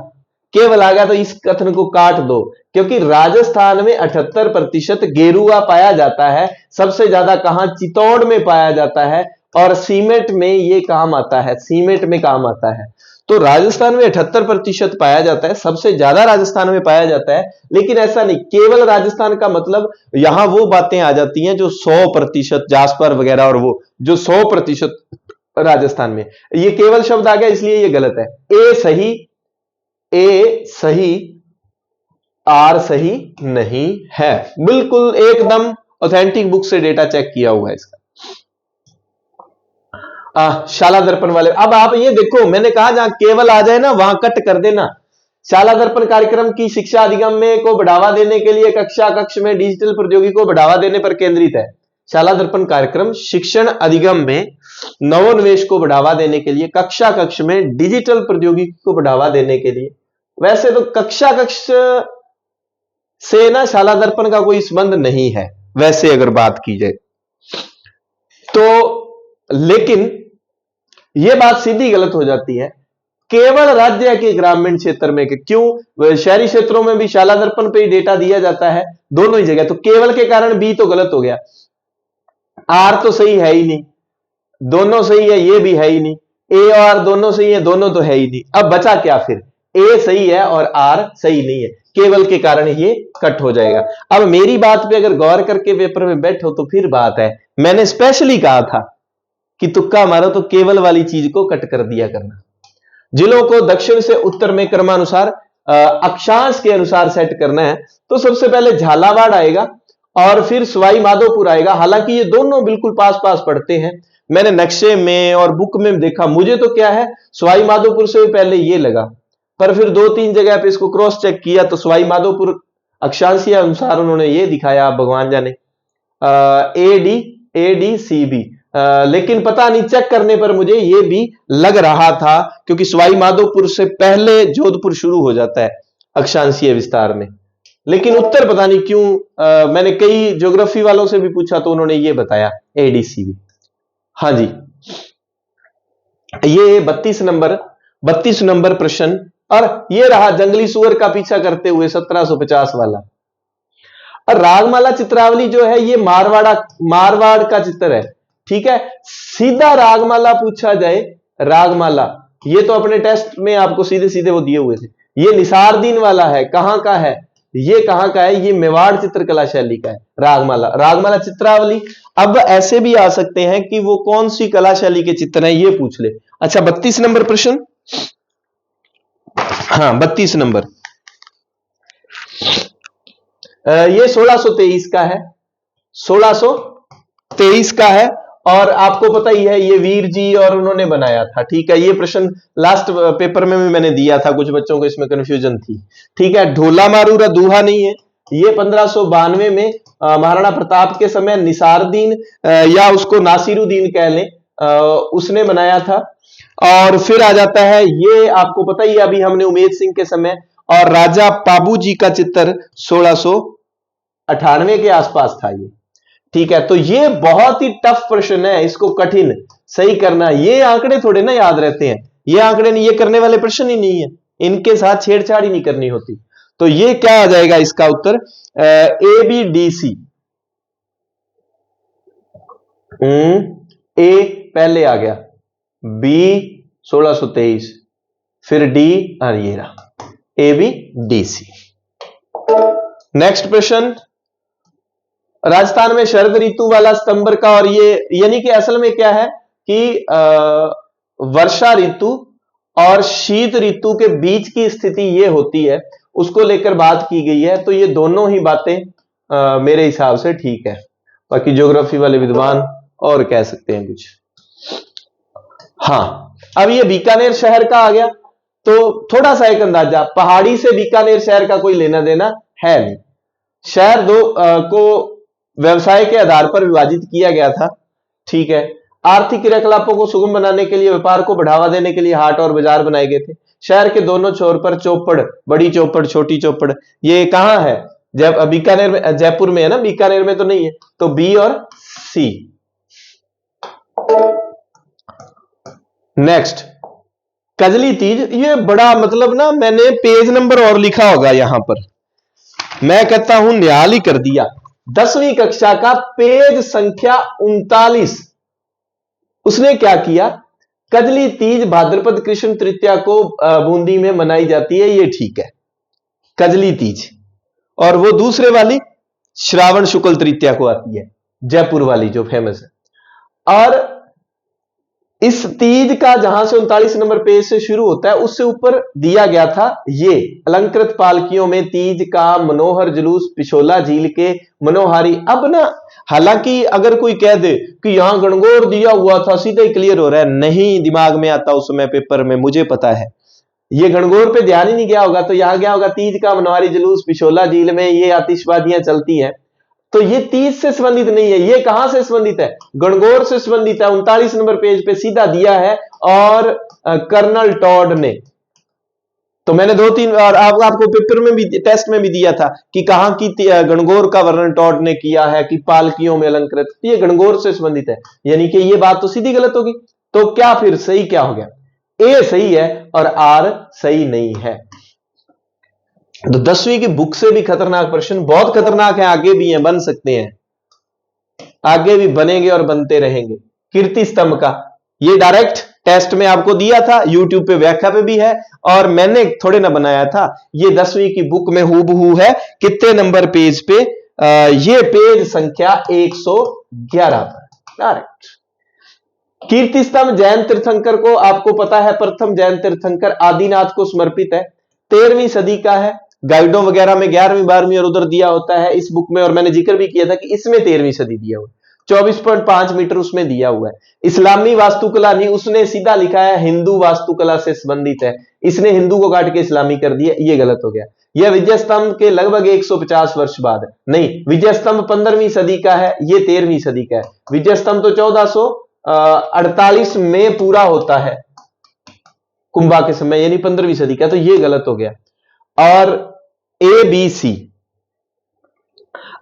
केवल आ गया तो इस कथन को काट दो, क्योंकि राजस्थान में 78% गेरुआ पाया जाता है। सबसे ज्यादा कहां? चित्तौड़ में पाया जाता है, और सीमेंट में ये काम आता है, सीमेंट में काम आता है। तो राजस्थान में 78% पाया जाता है, सबसे ज्यादा राजस्थान में पाया जाता है। लेकिन ऐसा नहीं, केवल राजस्थान का मतलब यहां वो बातें आ जाती हैं जो 100% जास्पर वगैरह, और वो जो 100% राजस्थान में, ये केवल शब्द आ गया इसलिए ये गलत है। ए सही, आर सही नहीं है, बिल्कुल एकदम ऑथेंटिक बुक से डेटा चेक किया हुआ है इसका। शाला दर्पण वाले, अब आप ये देखो, मैंने कहा जहां केवल आ जाए ना वहां कट कर देना। शाला दर्पण कार्यक्रम की शिक्षा अधिगम में को बढ़ावा देने के लिए कक्षा कक्ष में डिजिटल प्रौद्योगिकी को बढ़ावा देने पर केंद्रित है। शाला दर्पण कार्यक्रम शिक्षण अधिगम में नवोन्मेष को बढ़ावा देने के लिए, कक्षा कक्ष में डिजिटल प्रौद्योगिकी को बढ़ावा देने के लिए। वैसे तो कक्षा कक्ष से ना शाला दर्पण का कोई संबंध नहीं है वैसे अगर बात की जाए तो, लेकिन यह बात सीधी गलत हो जाती है। केवल राज्य के ग्रामीण क्षेत्र में, क्यों शहरी क्षेत्रों में भी शाला दर्पण पे ही डेटा दिया जाता है, दोनों ही जगह। तो केवल के कारण बी तो गलत हो गया, आर तो सही है ही नहीं, दोनों सही है ये भी है ही नहीं, ए और आर दोनों सही है, दोनों तो है ही नहीं। अब बचा क्या फिर? ए सही है और आर सही नहीं है, केवल के कारण ये कट हो जाएगा। अब मेरी बात पे अगर गौर करके पेपर में बैठो तो फिर बात है, मैंने स्पेशली कहा था कि तुक्का मारो तो केवल वाली चीज को कट कर दिया करना। जिलों को दक्षिण से उत्तर में क्रमानुसार अक्षांश के अनुसार सेट करना है, तो सबसे पहले झालावाड़ आएगा और फिर सवाई माधोपुर आएगा। हालांकि ये दोनों बिल्कुल पास पास पड़ते हैं, मैंने नक्शे में और बुक में देखा, मुझे तो क्या है सवाई माधोपुर से भी पहले ये लगा, पर फिर 2-3 जगह पे इसको क्रॉस चेक किया तो सवाई माधोपुर अक्षांशीय अनुसार उन्होंने ये दिखाया, भगवान जाने AD-CB, लेकिन पता नहीं, चेक करने पर मुझे ये भी लग रहा था, क्योंकि सवाई माधोपुर से पहले जोधपुर शुरू हो जाता है अक्षांशीय विस्तार में। लेकिन उत्तर पता नहीं क्यों, मैंने कई ज्योग्राफी वालों से भी पूछा तो उन्होंने ये बताया AD-CB। हाँ जी, ये 32 नंबर प्रश्न, और ये रहा जंगली सुअर का पीछा करते हुए 1750 वाला। और रागमाला चित्रावली जो है ये मारवाड़ का चित्र है। ठीक है, सीधा रागमाला पूछा जाए, रागमाला ये तो अपने टेस्ट में आपको सीधे सीधे वो दिए हुए थे। ये निसारदीन वाला है, कहां का है? ये कहां का है? ये मेवाड़ चित्रकला शैली का है रागमाला चित्रावली। अब ऐसे भी आ सकते हैं कि वो कौन सी कला शैली के चित्र हैं ये पूछ ले। अच्छा, 32 नंबर प्रश्न, हाँ 32 नंबर, ये 1623 का है। 1623 का है। और आपको पता ही है ये वीर जी और उन्होंने बनाया था। ठीक है, ये प्रश्न लास्ट पेपर में भी मैंने दिया था, कुछ बच्चों को इसमें कंफ्यूजन थी। ठीक है, ढोला मारूरा दूहा नहीं है, ये 1592 में महाराणा प्रताप के समय निसारुद्दीन या उसको नासिरुद्दीन कह लें, उसने बनाया था। और फिर आ जाता है ये, आपको पता ही है, अभी हमने उमेद सिंह के समय, और राजा पाबू जी का चित्र 1698 के आसपास था ये। ठीक है, तो ये बहुत ही टफ प्रश्न है, इसको कठिन सही करना। ये आंकड़े थोड़े ना याद रहते हैं, ये आंकड़े नहीं, ये करने वाले प्रश्न ही नहीं है, इनके साथ छेड़छाड़ ही नहीं करनी होती। तो ये क्या आ जाएगा इसका उत्तर, ए बी डी सी। ए पहले आ गया, बी 1623, फिर डी, ये रहा, A B D C. Next प्रश्न, राजस्थान में शरद ऋतु वाला सितंबर का, और ये यानी कि असल में क्या है कि वर्षा ऋतु और शीत ऋतु के बीच की स्थिति ये होती है, उसको लेकर बात की गई है। तो ये दोनों ही बातें मेरे हिसाब से ठीक है। बाकी ज्योग्राफी वाले विद्वान और कह सकते हैं कुछ। हाँ, अब ये बीकानेर शहर का आ गया, तो थोड़ा सा एक अंदाजा, पहाड़ी से बीकानेर शहर का कोई लेना देना है नहीं। शहर दो को व्यवसाय के आधार पर विभाजित किया गया था। ठीक है, आर्थिक क्रियाकलापों को सुगम बनाने के लिए, व्यापार को बढ़ावा देने के लिए हाट और बाजार बनाए गए थे। शहर के दोनों छोर पर चौपड़, बड़ी चौपड़, छोटी चौपड़, ये कहां है, जब बीकानेर में, जयपुर में है ना, बीकानेर में तो नहीं है। तो बी और सी। नेक्स्ट, कजली तीज, ये बड़ा मतलब ना, मैंने पेज नंबर और लिखा होगा यहां पर, मैं कहता हूं न्याल ही कर दिया। 10वीं कक्षा का पेज संख्या 39, उसने क्या किया, कजली तीज भाद्रपद कृष्ण तृतीया को बूंदी में मनाई जाती है, ये ठीक है, कजली तीज। और वो दूसरे वाली श्रावण शुक्ल तृतीया को आती है, जयपुर वाली जो फेमस है। और इस तीज का जहां से 39 नंबर पेज से शुरू होता है, उससे ऊपर दिया गया था ये, अलंकृत पालकियों में तीज का मनोहर जुलूस पिछोला झील के मनोहारी। अब ना, हालांकि अगर कोई कह दे कि यहां गणगौर दिया हुआ था, सीधा ही क्लियर हो रहा है, नहीं दिमाग में आता उस समय पेपर में, मुझे पता है ये गणगौर पे ध्यान ही नहीं गया होगा, तो यहां गया होगा तीज का मनोहारी जुलूस पिछोला झील में, ये आतिशबाजियां चलती हैं। तो ये तीज से संबंधित नहीं है, ये कहां से संबंधित है, गणगौर से संबंधित है। 39 नंबर पेज पे सीधा दिया है, और कर्नल टॉड ने, तो मैंने 2-3 और आपको पेपर में भी, टेस्ट में भी दिया था कि कहां की गणगौर का वर्णन टॉड ने किया है कि पालकियों में अलंकृत, ये गणगौर से संबंधित है, यानी कि ये बात तो सीधी गलत होगी। तो क्या फिर सही क्या हो गया, ए सही है और आर सही नहीं है। तो 10वीं की बुक से भी खतरनाक प्रश्न, बहुत खतरनाक है, आगे भी हैं, बन सकते हैं, आगे भी बनेंगे और बनते रहेंगे। कीर्ति स्तंभ का, ये डायरेक्ट टेस्ट में आपको दिया था, यूट्यूब पे व्याख्या पे भी है, और मैंने थोड़े ना बनाया था, ये 10वीं की बुक में हूबहू है। कितने नंबर पेज पे, ये पेज संख्या 111 पर डायरेक्ट। कीर्ति स्तंभ जैन तीर्थंकर को, आपको पता है, प्रथम जैन तीर्थंकर आदिनाथ को समर्पित है, 13वीं सदी का है। गाइडों वगैरह में 11वीं 12वीं और उधर दिया होता है, इस बुक में, और मैंने जिक्र भी किया था कि इसमें 13वीं सदी दिया हुआ, 24.5 मीटर उसमें दिया हुआ है। इस्लामी वास्तुकला नहीं, उसने सीधा लिखा है हिंदू वास्तुकला से संबंधित है, इसने हिंदू को काट के इस्लामी कर दिया, ये गलत हो गया। यह विजय स्तंभ के लगभग 150 वर्ष बाद, नहीं, विजय स्तंभ 15वीं सदी का है, ये 13वीं सदी का है। विजय स्तंभ तो 1448 में पूरा होता है कुंभा के समय, यानी 15वीं सदी का, तो ये गलत हो गया। और ए बी सी।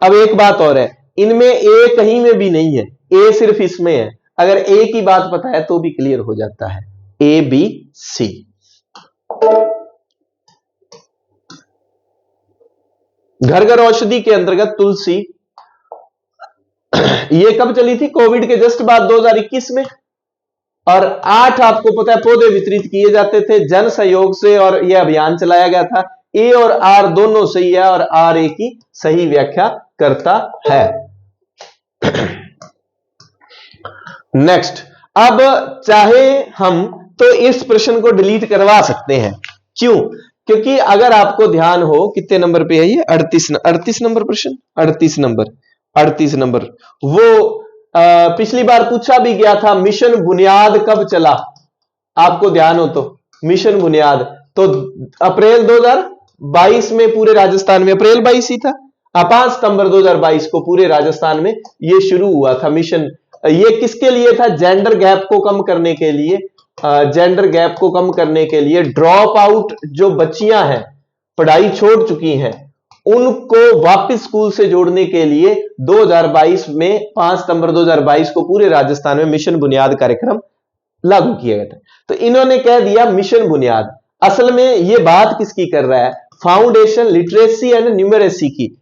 अब एक बात और है, इनमें ए कहीं में भी नहीं है, ए सिर्फ इसमें है। अगर ए की बात पता है तो भी क्लियर हो जाता है, ए बी सी। घर घर औषधि के अंतर्गत तुलसी, ये कब चली थी, कोविड के जस्ट बाद 2021 में। और 8 आपको पता है पौधे वितरित किए जाते थे जन सहयोग से, और यह अभियान चलाया गया था। ए और आर दोनों सही है, और आर ए की सही व्याख्या करता है। नेक्स्ट, अब चाहे हम तो इस प्रश्न को डिलीट करवा सकते हैं, क्यों, क्योंकि अगर आपको ध्यान हो, कितने नंबर पे है ये, 38 नंबर प्रश्न, 38 नंबर, 38 नंबर। वो पिछली बार पूछा भी गया था, मिशन बुनियाद कब चला, आपको ध्यान हो तो। मिशन बुनियाद तो अप्रैल 2022 में पूरे राजस्थान में, अप्रैल 22 ही था, 5 सितंबर 2022 को पूरे राजस्थान में ये शुरू हुआ था मिशन। ये किसके लिए था? जेंडर गैप को कम करने के लिए। जेंडर गैप को कम करने के लिए, ड्रॉप आउट जो बच्चियां हैं, पढ़ाई छोड़ चुकी हैं, उनको वापस स्कूल से जोड़ने के लिए 2022 में 5 सितंबर 2022 को पूरे राजस्थान में मिशन बुनियाद कार्यक्रम लागू किया गया था। तो इन्होंने कह दिया मिशन बुनियाद। असल में यह बात किसकी कर रहा है? फाउंडेशन लिटरेसी एंड न्यूमरेसी की,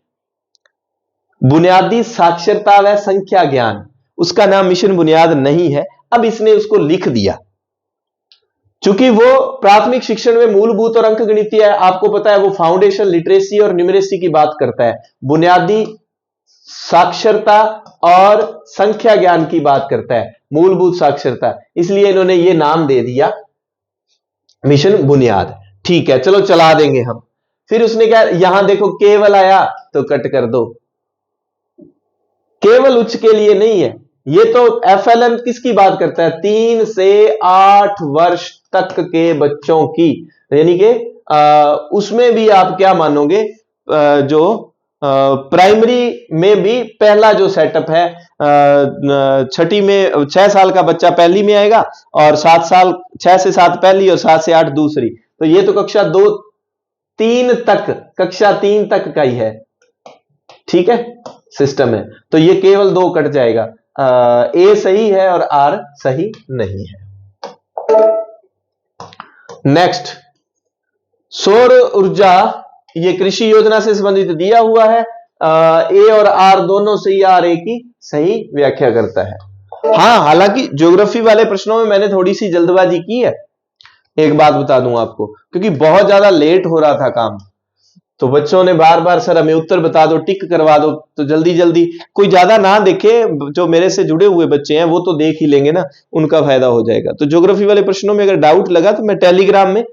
बुनियादी साक्षरता व संख्या ज्ञान, उसका नाम मिशन बुनियाद नहीं है। अब इसने उसको लिख दिया, चूंकि वो प्राथमिक शिक्षण में मूलभूत और अंकगणितीय है, आपको पता है वो फाउंडेशन लिटरेसी और न्यूमरेसी की बात करता है, बुनियादी साक्षरता और संख्या ज्ञान की बात करता है, मूलभूत साक्षरता, इसलिए इन्होंने ये नाम दे दिया मिशन बुनियाद। ठीक है, चलो चला देंगे हम। फिर उसने क्या, यहां देखो केवल आया तो कट कर दो, केवल उच्च के लिए नहीं है ये तो। एफएलएन किसकी बात करता है? 3 से 8 वर्ष तक के बच्चों की, यानी कि उसमें भी आप क्या मानोगे, जो प्राइमरी में भी पहला जो सेटअप है, छठी में 6 साल का बच्चा पहली में आएगा और 7 साल, 6 से 7 पहली और 7 से 8 दूसरी, तो ये तो कक्षा 2-3 तक, कक्षा 3 तक का ही है। ठीक है, सिस्टम है, तो ये केवल 2 कट जाएगा, ए सही है और आर सही नहीं है। नेक्स्ट, सौर ऊर्जा, ये कृषि योजना से संबंधित दिया हुआ है, ए और आर दोनों सही, आर ए की सही व्याख्या करता है। हां, हालांकि ज्योग्राफी वाले प्रश्नों में मैंने थोड़ी सी जल्दबाजी की है, एक बात बता दूं आपको, क्योंकि बहुत ज्यादा लेट हो रहा था काम, तो बच्चों ने बार बार सर हमें उत्तर बता दो, टिक करवा दो, तो जल्दी जल्दी कोई ज्यादा ना देखे, जो मेरे से जुड़े हुए बच्चे हैं वो तो देख ही लेंगे ना, उनका फायदा हो जाएगा। तो ज्योग्राफी वाले प्रश्नों में अगर डाउट लगा तो मैं टेलीग्राम में,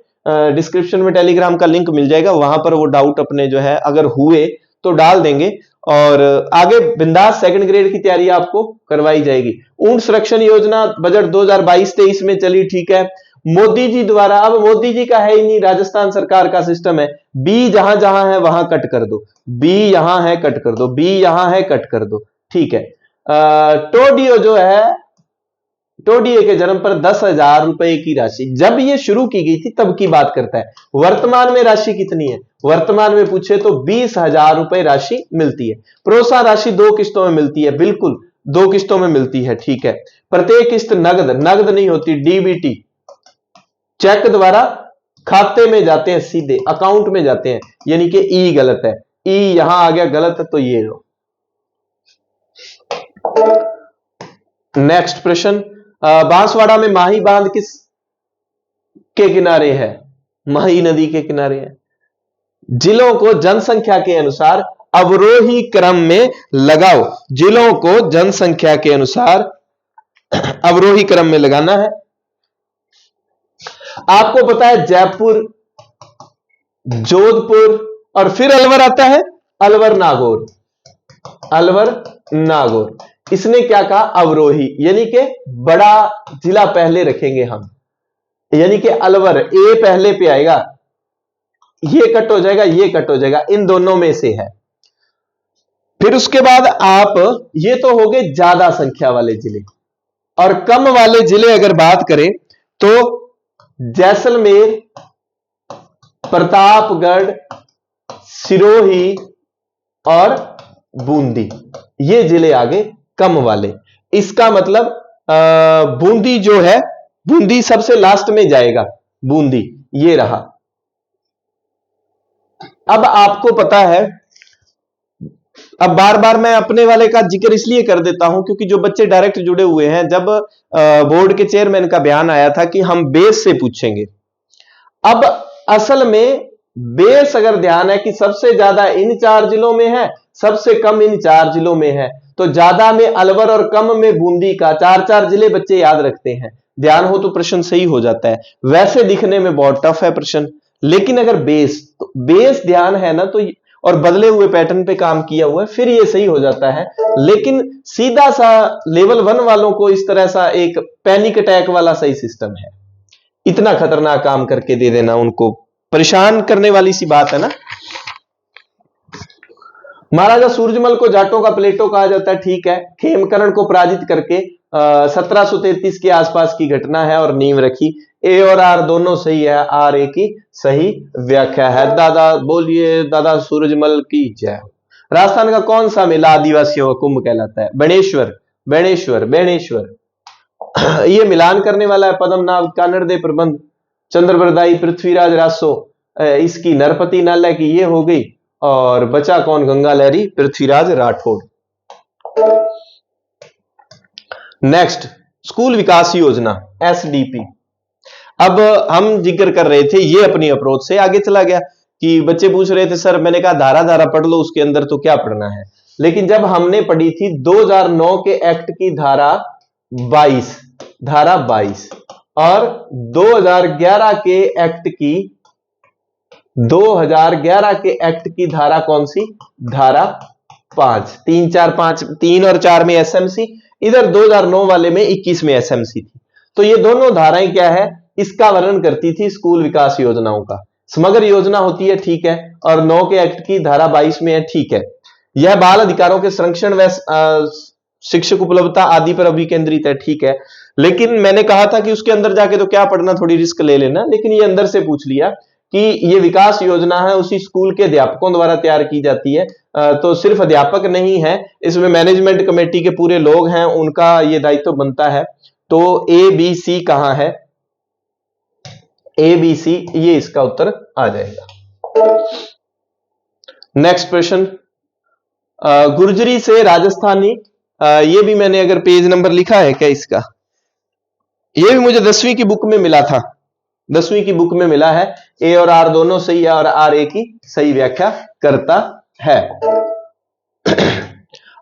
डिस्क्रिप्शन में टेलीग्राम का लिंक मिल जाएगा, वहां पर वो डाउट अपने जो है अगर हुए तो डाल देंगे, और आगे बिंदास सेकंड ग्रेड की तैयारी आपको करवाई जाएगी। ऊंट संरक्षण योजना बजट 2022-23 में चली, ठीक है, मोदी जी द्वारा, अब मोदी जी का है ही नहीं, राजस्थान सरकार का सिस्टम है, बी जहां जहां है वहां कट कर दो, बी यहां है कट कर दो, बी यहां है कट कर दो। ठीक है, टोडियो जो है, टोडियो के जन्म पर 10,000 रुपए की राशि, जब ये शुरू की गई थी तब की बात करता है। वर्तमान में राशि कितनी है? वर्तमान में पूछे तो 20,000 रुपए राशि मिलती है। प्रोत्साहन राशि 2 किस्तों में मिलती है, बिल्कुल 2 किस्तों में मिलती है। ठीक है, प्रत्येक किस्त नगद, नगद नहीं होती, डीबीटी, चेक द्वारा खाते में जाते हैं, सीधे अकाउंट में जाते हैं, यानी कि ई गलत है, ई यहां आ गया गलत है, तो ये लो। नेक्स्ट प्रश्न, बांसवाड़ा में माही बांध किस के किनारे है? माही नदी के किनारे है। जिलों को जनसंख्या के अनुसार अवरोही क्रम में लगाओ, जिलों को जनसंख्या के अनुसार अवरोही क्रम में लगाना है। आपको पता है जयपुर, जोधपुर और फिर अलवर आता है, अलवर नागौर, अलवर नागौर। इसने क्या कहा? अवरोही, यानी कि बड़ा जिला पहले रखेंगे हम, यानी कि अलवर ए पहले पे आएगा, ये कट हो जाएगा, ये कट हो जाएगा, इन दोनों में से है। फिर उसके बाद आप, ये तो हो गए ज्यादा संख्या वाले जिले, और कम वाले जिले अगर बात करें तो जैसलमेर, प्रतापगढ़, सिरोही और बूंदी, ये जिले आगे कम वाले। इसका मतलब बूंदी जो है, बूंदी सबसे लास्ट में जाएगा, बूंदी ये रहा। अब आपको पता है, अब बार बार मैं अपने वाले का जिक्र इसलिए कर देता हूं क्योंकि जो बच्चे डायरेक्ट जुड़े हुए हैं, जब बोर्ड के चेयरमैन का बयान आया था कि हम बेस से पूछेंगे, अब असल में बेस अगर ध्यान है कि सबसे ज्यादा इन 4 जिलों में है, सबसे कम इन 4 जिलों में है, तो ज्यादा में अलवर और कम में बूंदी का, 4-4 जिले बच्चे याद रखते हैं, ध्यान हो तो प्रश्न सही हो जाता है। वैसे दिखने में बहुत टफ है प्रश्न, लेकिन अगर बेस, तो बेस ध्यान है ना, तो और बदले हुए पैटर्न पे काम किया हुआ है, फिर ये सही हो जाता है। लेकिन सीधा सा लेवल 1 वालों को इस तरह सा एक पैनिक अटैक वाला सही सिस्टम है, इतना खतरनाक काम करके दे देना, उनको परेशान करने वाली सी बात है ना। महाराजा सूरजमल को जाटों का प्लेटो कहा जाता है, ठीक है। खेमकरण को पराजित करके 1733 के आसपास की घटना है और नींव रखी। ए और आर दोनों सही है, आर ए की सही व्याख्या है। दादा बोलिए दादा सूरजमल की जय। राजस्थान का कौन सा मेला आदिवासियों का कुंभ कहलाता है? बेणेश्वर, बेणेश्वर, बेणेश्वर। ये मिलान करने वाला है पद्मनाभ, कानड़ दे प्रबंध, चंद्रबरदाई, पृथ्वीराज रासो, इसकी नरपति नाला की ये हो गई, और बचा कौन? गंगा लहरी, पृथ्वीराज राठौड़। नेक्स्ट, स्कूल विकास योजना एसडीपी। अब हम जिक्र कर रहे थे, ये अपनी अप्रोच से आगे चला गया कि बच्चे पूछ रहे थे सर, मैंने कहा धारा धारा पढ़ लो, उसके अंदर तो क्या पढ़ना है। लेकिन जब हमने पढ़ी थी 2009 के एक्ट की धारा 22, धारा 22, और 2011 के एक्ट की 2011 के एक्ट की धारा कौन सी? धारा 5। 3, 4, 5, 3 और 4 में एसएमसी, इधर 2009 वाले में 21 में एसएमसी थी। तो ये दोनों धाराएं क्या है? इसका वर्णन करती थी स्कूल विकास योजनाओं का। समग्र योजना होती है, ठीक है, और 9 के एक्ट की धारा 22 में है, ठीक है। यह बाल अधिकारों के संरक्षण व शिक्षक उपलब्धता आदि पर अभिकेंद्रित है, ठीक है। लेकिन मैंने कहा था कि उसके अंदर जाके तो क्या पढ़ना, थोड़ी रिस्क ले लेना, लेकिन ये अंदर से पूछ लिया कि ये विकास योजना है उसी स्कूल के अध्यापकों द्वारा तैयार की जाती है। तो सिर्फ अध्यापक नहीं है, इसमें मैनेजमेंट कमेटी के पूरे लोग हैं, उनका ये दायित्व बनता है। तो ए बी सी कहां है? ए बी सी, ये इसका उत्तर आ जाएगा। नेक्स्ट प्रश्न, गुर्जरी से राजस्थानी, ये भी मैंने अगर पेज नंबर लिखा है क्या इसका? ये भी मुझे 10वीं की बुक में मिला था, 10वीं की बुक में मिला है। ए और आर दोनों सही है और आर ए की सही व्याख्या करता है।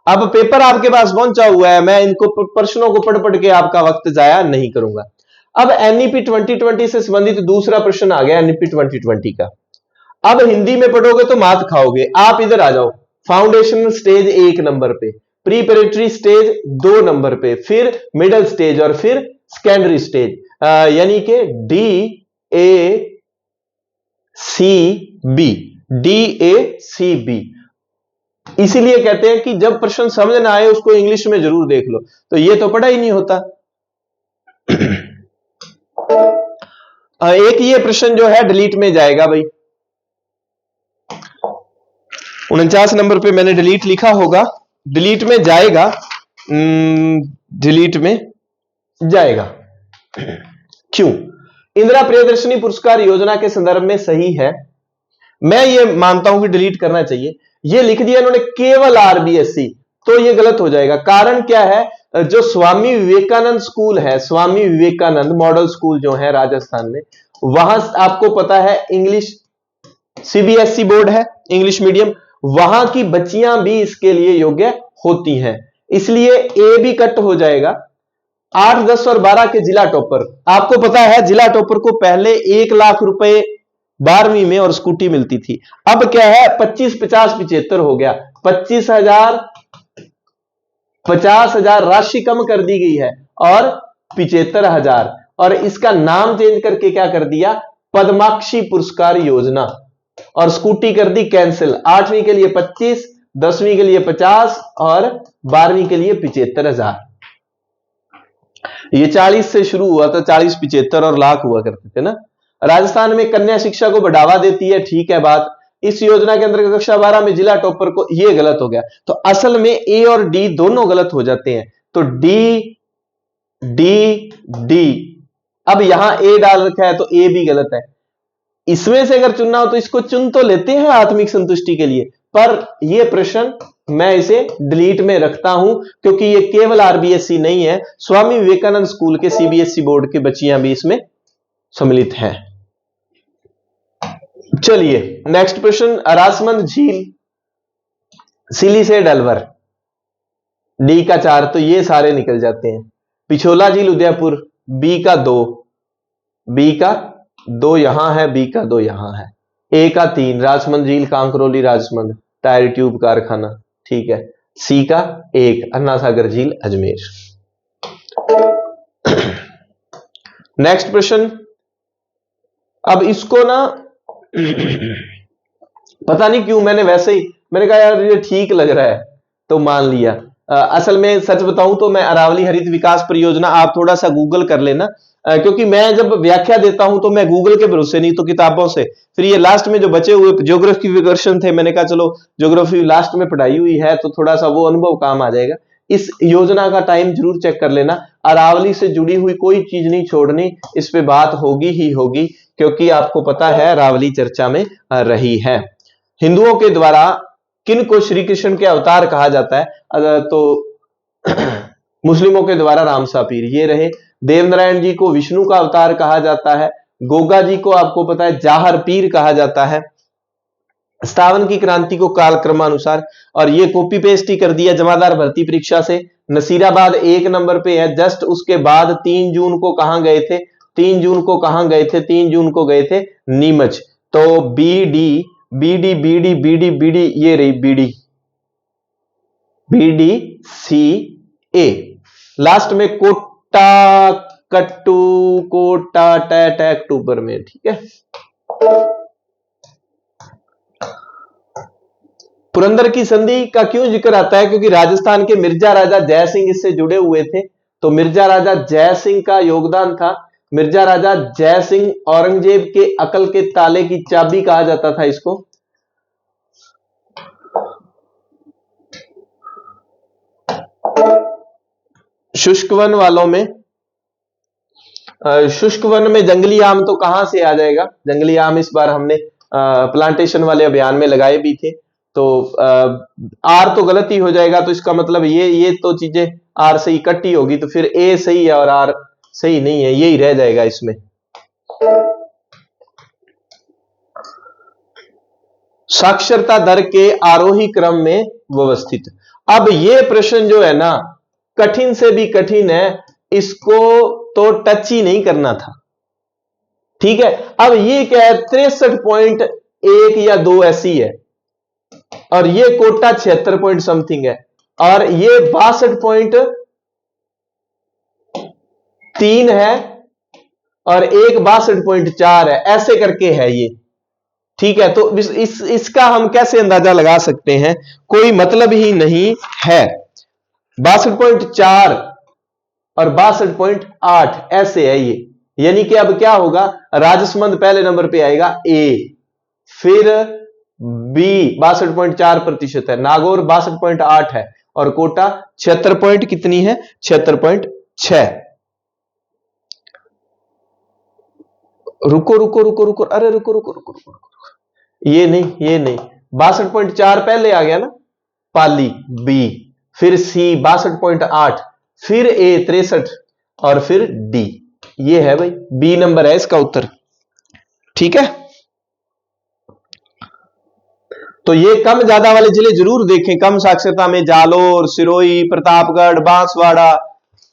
अब पेपर आपके पास पहुंचा हुआ है, मैं इनको प्रश्नों को पढ़ पढ़ के आपका वक्त जाया नहीं करूंगा। अब एनईपी 2020 से संबंधित दूसरा प्रश्न आ गया, एनईपी 2020 का। अब हिंदी में पढ़ोगे तो मात खाओगे। आप इधर आ जाओ, फाउंडेशनल स्टेज 1 नंबर पे, प्रीपरेटरी स्टेज 2 नंबर पे, फिर मिडिल स्टेज और फिर सेकेंडरी स्टेज, यानी कि D A C B, D A C B. इसीलिए कहते हैं कि जब प्रश्न समझ ना आए उसको इंग्लिश में जरूर देख लो। तो ये तो पढ़ा ही नहीं होता। एक ये प्रश्न जो है डिलीट में जाएगा भाई, 49 नंबर पे मैंने डिलीट लिखा होगा, डिलीट में जाएगा, डिलीट में जाएगा। क्यों? इंदिरा प्रियदर्शनी पुरस्कार योजना के संदर्भ में सही है, मैं ये मानता हूं कि डिलीट करना चाहिए। ये लिख दिया इन्होंने केवल आरबीएससी, तो ये गलत हो जाएगा। कारण क्या है? जो स्वामी विवेकानंद स्कूल है, स्वामी विवेकानंद मॉडल स्कूल जो है राजस्थान में, वहां आपको पता है इंग्लिश सीबीएसई बोर्ड है, इंग्लिश मीडियम, वहां की बच्चियां भी इसके लिए योग्य होती हैं, इसलिए ए भी कट हो जाएगा। 8, 10 और 12 के जिला टॉपर, आपको पता है जिला टॉपर को पहले 1 लाख रुपए 12वीं में और स्कूटी मिलती थी। अब क्या है? 25, 50, 75 हो गया। 50,000 राशि कम कर दी गई है और 75,000, और इसका नाम चेंज करके क्या कर दिया? पद्माक्षी पुरस्कार योजना, और स्कूटी कर दी कैंसिल। 8वीं के लिए 25, 10वीं के लिए 50 और 12वीं के लिए 75,000। ये 40 से शुरू हुआ था, 40, 75 और लाख हुआ करते थे ना। राजस्थान में कन्या शिक्षा को बढ़ावा देती है, ठीक है बात। इस योजना के अंतर्गत कक्षा 12 में जिला टॉपर को, ये गलत हो गया। तो असल में ए और डी दोनों गलत हो जाते हैं, तो डी डी डी। अब यहां ए डाल रखा है तो ए भी गलत है। इसमें से अगर चुनना हो तो इसको चुन तो लेते हैं आत्मिक संतुष्टि के लिए, पर यह प्रश्न मैं इसे डिलीट में रखता हूं, क्योंकि ये केवल आरबीएसई नहीं है, स्वामी विवेकानंद स्कूल के सीबीएसई बोर्ड की बच्चियां भी इसमें सम्मिलित हैं। चलिए नेक्स्ट प्रश्न, राजमंद झील सिली से डलवर, डी का 4, तो ये सारे निकल जाते हैं। पिछोला झील उदयपुर, बी का 2, बी का 2 यहां है, बी का 2 यहां है। ए का 3 राजमंद झील कांकरोली राजमंद टायर ट्यूब कारखाना, ठीक है। सी का 1 अन्ना सागर झील अजमेर। नेक्स्ट प्रश्न, अब इसको ना पता नहीं क्यों मैंने कहा यार ये ठीक लग रहा है तो मान लिया। असल में सच बताऊं तो मैं अरावली हरित विकास परियोजना, आप थोड़ा सा गूगल कर लेना, क्योंकि मैं जब व्याख्या देता हूं तो मैं गूगल के भरोसे नहीं तो किताबों से। फिर ये लास्ट में जो बचे हुए ज्योग्राफी के क्वेश्चन थे, मैंने कहा चलो ज्योग्राफी लास्ट में पढ़ाई हुई है तो थोड़ा सा वो अनुभव काम आ जाएगा। इस योजना का टाइम जरूर चेक कर लेना। अरावली से जुड़ी हुई कोई चीज नहीं छोड़नी, इस पे बात होगी ही होगी, क्योंकि आपको पता है अरावली चर्चा में रही है। हिंदुओं के द्वारा किन को श्री कृष्ण के अवतार कहा जाता है? तो मुस्लिमों के द्वारा रामसा पीर ये रहे। देवनारायण जी को विष्णु का अवतार कहा जाता है। गोगा जी को आपको पता है जाहर पीर कहा जाता है। सावन की क्रांति को कालक्रमानुसार, और ये कॉपी पेस्ट ही कर दिया जमादार भर्ती परीक्षा से। नसीराबाद 1 नंबर पे है। जस्ट उसके बाद 3 जून को कहां गए थे? 3 जून को कहां गए थे? 3 जून को गए थे नीमच। तो B D B D B D B D B D ये रही B D B D C A. Last में कोटा कट्टू कोटा टैट अक्टूबर में, ठीक है। पुरंदर की संधि का क्यों जिक्र आता है? क्योंकि राजस्थान के मिर्जा राजा जय सिंह इससे जुड़े हुए थे, तो मिर्जा राजा जय सिंह का योगदान था। मिर्जा राजा जय सिंह औरंगजेब के अकल के ताले की चाबी कहा जाता था इसको। शुष्क वन वालों में, शुष्क वन में जंगली आम तो कहां से आ जाएगा? जंगली आम इस बार हमने प्लांटेशन वाले अभियान में लगाए भी थे, तो आर तो गलत ही हो जाएगा, तो इसका मतलब ये तो चीजें आर से इकट्ठी होगी, तो फिर ए सही है और आर सही नहीं है, यही रह जाएगा इसमें। साक्षरता दर के आरोही क्रम में व्यवस्थित। अब ये प्रश्न जो है ना कठिन से भी कठिन है, इसको तो टच ही नहीं करना था, ठीक है। अब ये क्या है? 63.1 या 2 ऐसी है, और ये कोटा 76 पॉइंट समथिंग है, और ये 62.3 है, और एक 62.4 है, ऐसे करके है ये, ठीक है। तो इसका हम कैसे अंदाजा लगा सकते हैं? कोई मतलब ही नहीं है। 62.4 और 62.8 ऐसे है ये, यानी कि अब क्या होगा? राजसमंद पहले नंबर पे आएगा ए, फिर बी 62.4% है, नागौर 62.8 है, और कोटा 76 पॉइंट कितनी है? 76.6। रुको रुको रुको रुको, अरे रुको रुको रुको रुको रुको, ये नहीं 62.4 पहले आ गया ना, पाली बी, फिर सी 62.8, फिर ए 63, और फिर डी, ये है भाई बी नंबर है इसका उत्तर, ठीक है। तो ये कम ज्यादा वाले जिले जरूर देखें, कम साक्षरता में जालोर, सिरोही, प्रतापगढ़, बांसवाड़ा,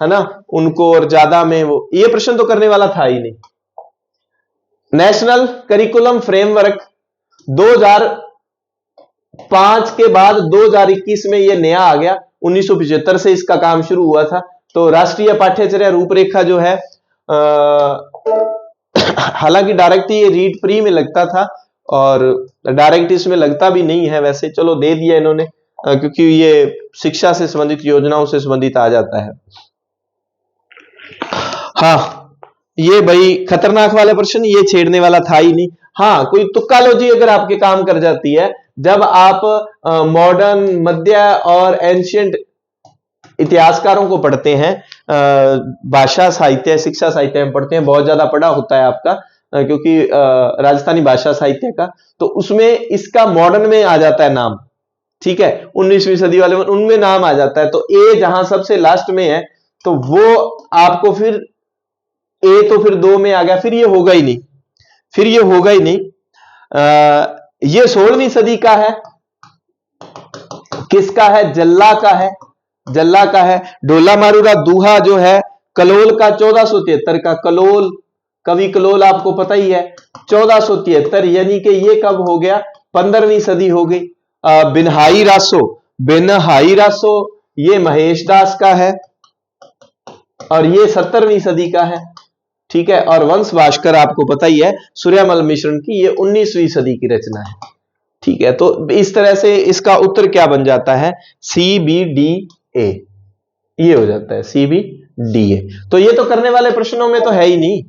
है ना, उनको, और ज्यादा में वो, ये प्रश्न तो करने वाला था ही नहीं। नेशनल करिकुलम फ्रेमवर्क 2005 के बाद 2021 में ये नया आ गया, 1975 से इसका काम शुरू हुआ था। तो राष्ट्रीय पाठ्यचर्या रूपरेखा जो है, हालांकि डायरेक्ट ये रीड प्री में लगता था, और डायरेक्ट इसमें लगता भी नहीं है वैसे, चलो दे दिया इन्होंने, क्योंकि ये शिक्षा से संबंधित योजनाओं से संबंधित आ जाता है। हाँ, ये भाई खतरनाक वाला प्रश्न, ये छेड़ने वाला था ही नहीं। हाँ, कोई तुक्का लॉजी अगर आपके काम कर जाती है, जब आप मॉडर्न, मध्य और एंशियंट इतिहासकारों को पढ़ते हैं, भाषा साहित्य, शिक्षा साहित्य में पढ़ते हैं, बहुत ज्यादा पढ़ा होता है आपका, क्योंकि राजस्थानी भाषा साहित्य का, तो उसमें इसका मॉडर्न में आ जाता है नाम, ठीक है, 19वीं सदी वाले में उनमें नाम आ जाता है। तो ए जहां सबसे लास्ट में है, तो वो आपको फिर ए तो फिर 2 में आ गया, फिर ये होगा ही नहीं, फिर ये होगा ही नहीं। ये 16वीं सदी का है, किसका है? जल्ला का है, जल्ला का है। ढोला मारूरा दूहा जो है कलोल का 1473 का, कलोल, कवि कलोल आपको पता ही है, 1473, यानी कि ये कब हो गया, 15वीं सदी हो गई। बिनहाई रासो, बिनहाई रासो ये महेश दास का है और ये 17वीं सदी का है। ठीक है, और वंश भास्कर आपको पता ही है सूर्यमल मिश्रण की, ये 19वीं सदी की रचना है। ठीक है, तो इस तरह से इसका उत्तर क्या बन जाता है, सी बी डी ए, ये हो जाता है सी बी डी ए। तो ये तो करने वाले प्रश्नों में तो है ही नहीं,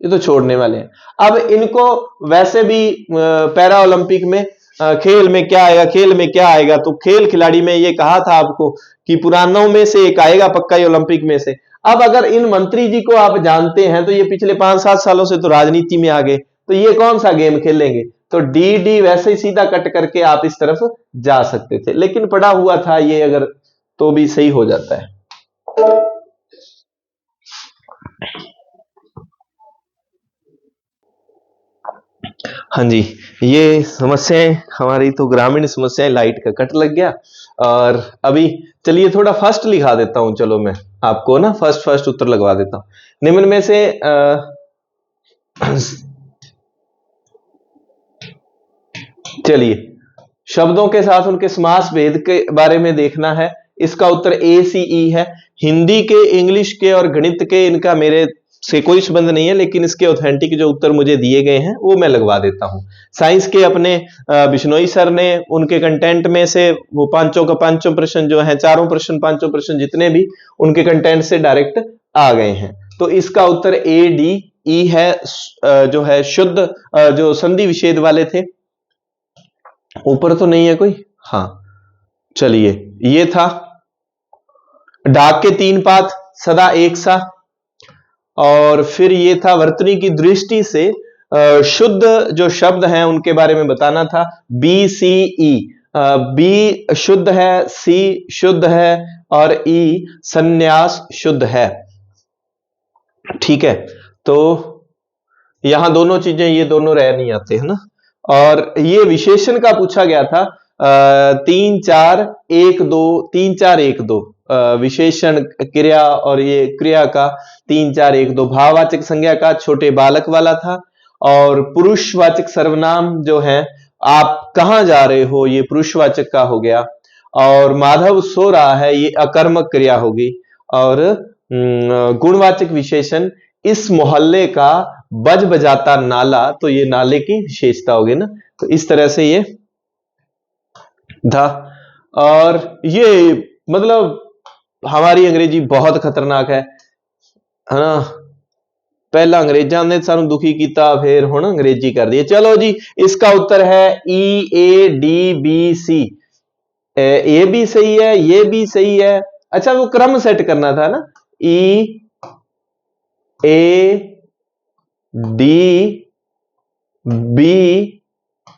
ये तो छोड़ने वाले हैं। अब इनको वैसे भी पैरा ओलंपिक में खेल में क्या आएगा, खेल में क्या आएगा, तो खेल खिलाड़ी में ये कहा था आपको कि पुरानों में से एक आएगा पक्का ही ओलंपिक में से। अब अगर इन मंत्री जी को आप जानते हैं तो ये पिछले 5-7 सालों से तो राजनीति में आ गए, तो ये कौन सा गेम खेलेंगे, तो डी डी वैसे ही सीधा कट करके आप इस तरफ जा सकते थे, लेकिन पड़ा हुआ था ये अगर, तो भी सही हो जाता है। हाँ जी, ये समस्याएं हमारी तो ग्रामीण समस्याएं, लाइट का कट लग गया। और अभी चलिए थोड़ा फर्स्ट लिखा देता हूं, चलो मैं आपको ना फर्स्ट उत्तर लगवा देता हूं। निम्न में से चलिए शब्दों के साथ उनके समास भेद के बारे में देखना है। इसका उत्तर ए सी ई है। हिंदी के, इंग्लिश के और गणित के इनका मेरे से कोई संबंध नहीं है, लेकिन इसके ऑथेंटिक जो उत्तर मुझे दिए गए हैं वो मैं लगवा देता हूं। साइंस के अपने बिश्नोई सर ने उनके कंटेंट में से वो पांचों का पांचों प्रश्न जो है, चारों प्रश्न पांचों प्रश्न जितने भी उनके कंटेंट से डायरेक्ट आ गए हैं। तो इसका उत्तर ए डी ई है, जो है शुद्ध जो संधि विच्छेद वाले थे। ऊपर तो नहीं है कोई, हाँ चलिए ये था डाक के 3 पात सदा एक सा, और फिर ये था वर्तनी की दृष्टि से शुद्ध जो शब्द हैं उनके बारे में बताना था, बी सी ई। बी शुद्ध है, सी शुद्ध है और ई संन्यास शुद्ध है। ठीक है, तो यहां दोनों चीजें, ये दोनों रह नहीं आते है ना। और ये विशेषण का पूछा गया था 3 4 1 2, 3 4 1 2, विशेषण क्रिया और ये क्रिया का 3 4 1 2, भाववाचक संज्ञा का छोटे बालक वाला था, और पुरुषवाचक सर्वनाम जो है आप कहां जा रहे हो, ये पुरुषवाचक का हो गया, और माधव सो रहा है ये अकर्मक क्रिया होगी, और गुणवाचक विशेषण इस मोहल्ले का बज बजाता नाला, तो ये नाले की विशेषता होगी ना। तो इस तरह से ये था। और ये मतलब हमारी अंग्रेजी बहुत खतरनाक है ना। पहला अंग्रेजा ने सानू दुखी किया, फिर हुण अंग्रेजी कर दी। चलो जी, इसका उत्तर है ई ए डी बी सी। ए भी सही है, ये भी सही है। अच्छा, वो क्रम सेट करना था ना, ई ए डी बी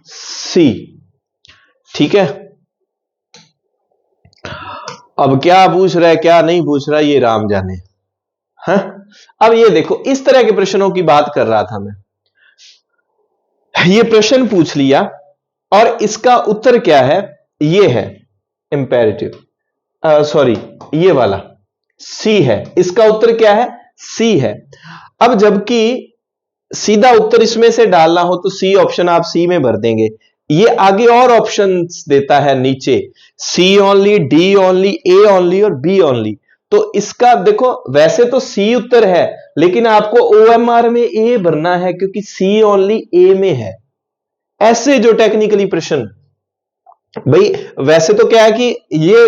सी। ठीक है, अब क्या पूछ रहा है क्या नहीं पूछ रहा ये राम जाने। है, अब ये देखो इस तरह के प्रश्नों की बात कर रहा था मैं। ये प्रश्न पूछ लिया और इसका उत्तर क्या है, ये है इंपेरेटिव, सॉरी ये वाला सी है। इसका उत्तर क्या है, सी है। अब जबकि सीधा उत्तर इसमें से डालना हो तो सी ऑप्शन आप सी में भर देंगे। ये आगे और ऑप्शंस देता है नीचे, सी only, D only, A only और बी ओनली। तो इसका देखो वैसे तो सी उत्तर है, लेकिन आपको ओएमआर में ए भरना है क्योंकि सी ओनली ए में है। ऐसे जो टेक्निकली प्रश्न, भाई वैसे तो क्या है कि ये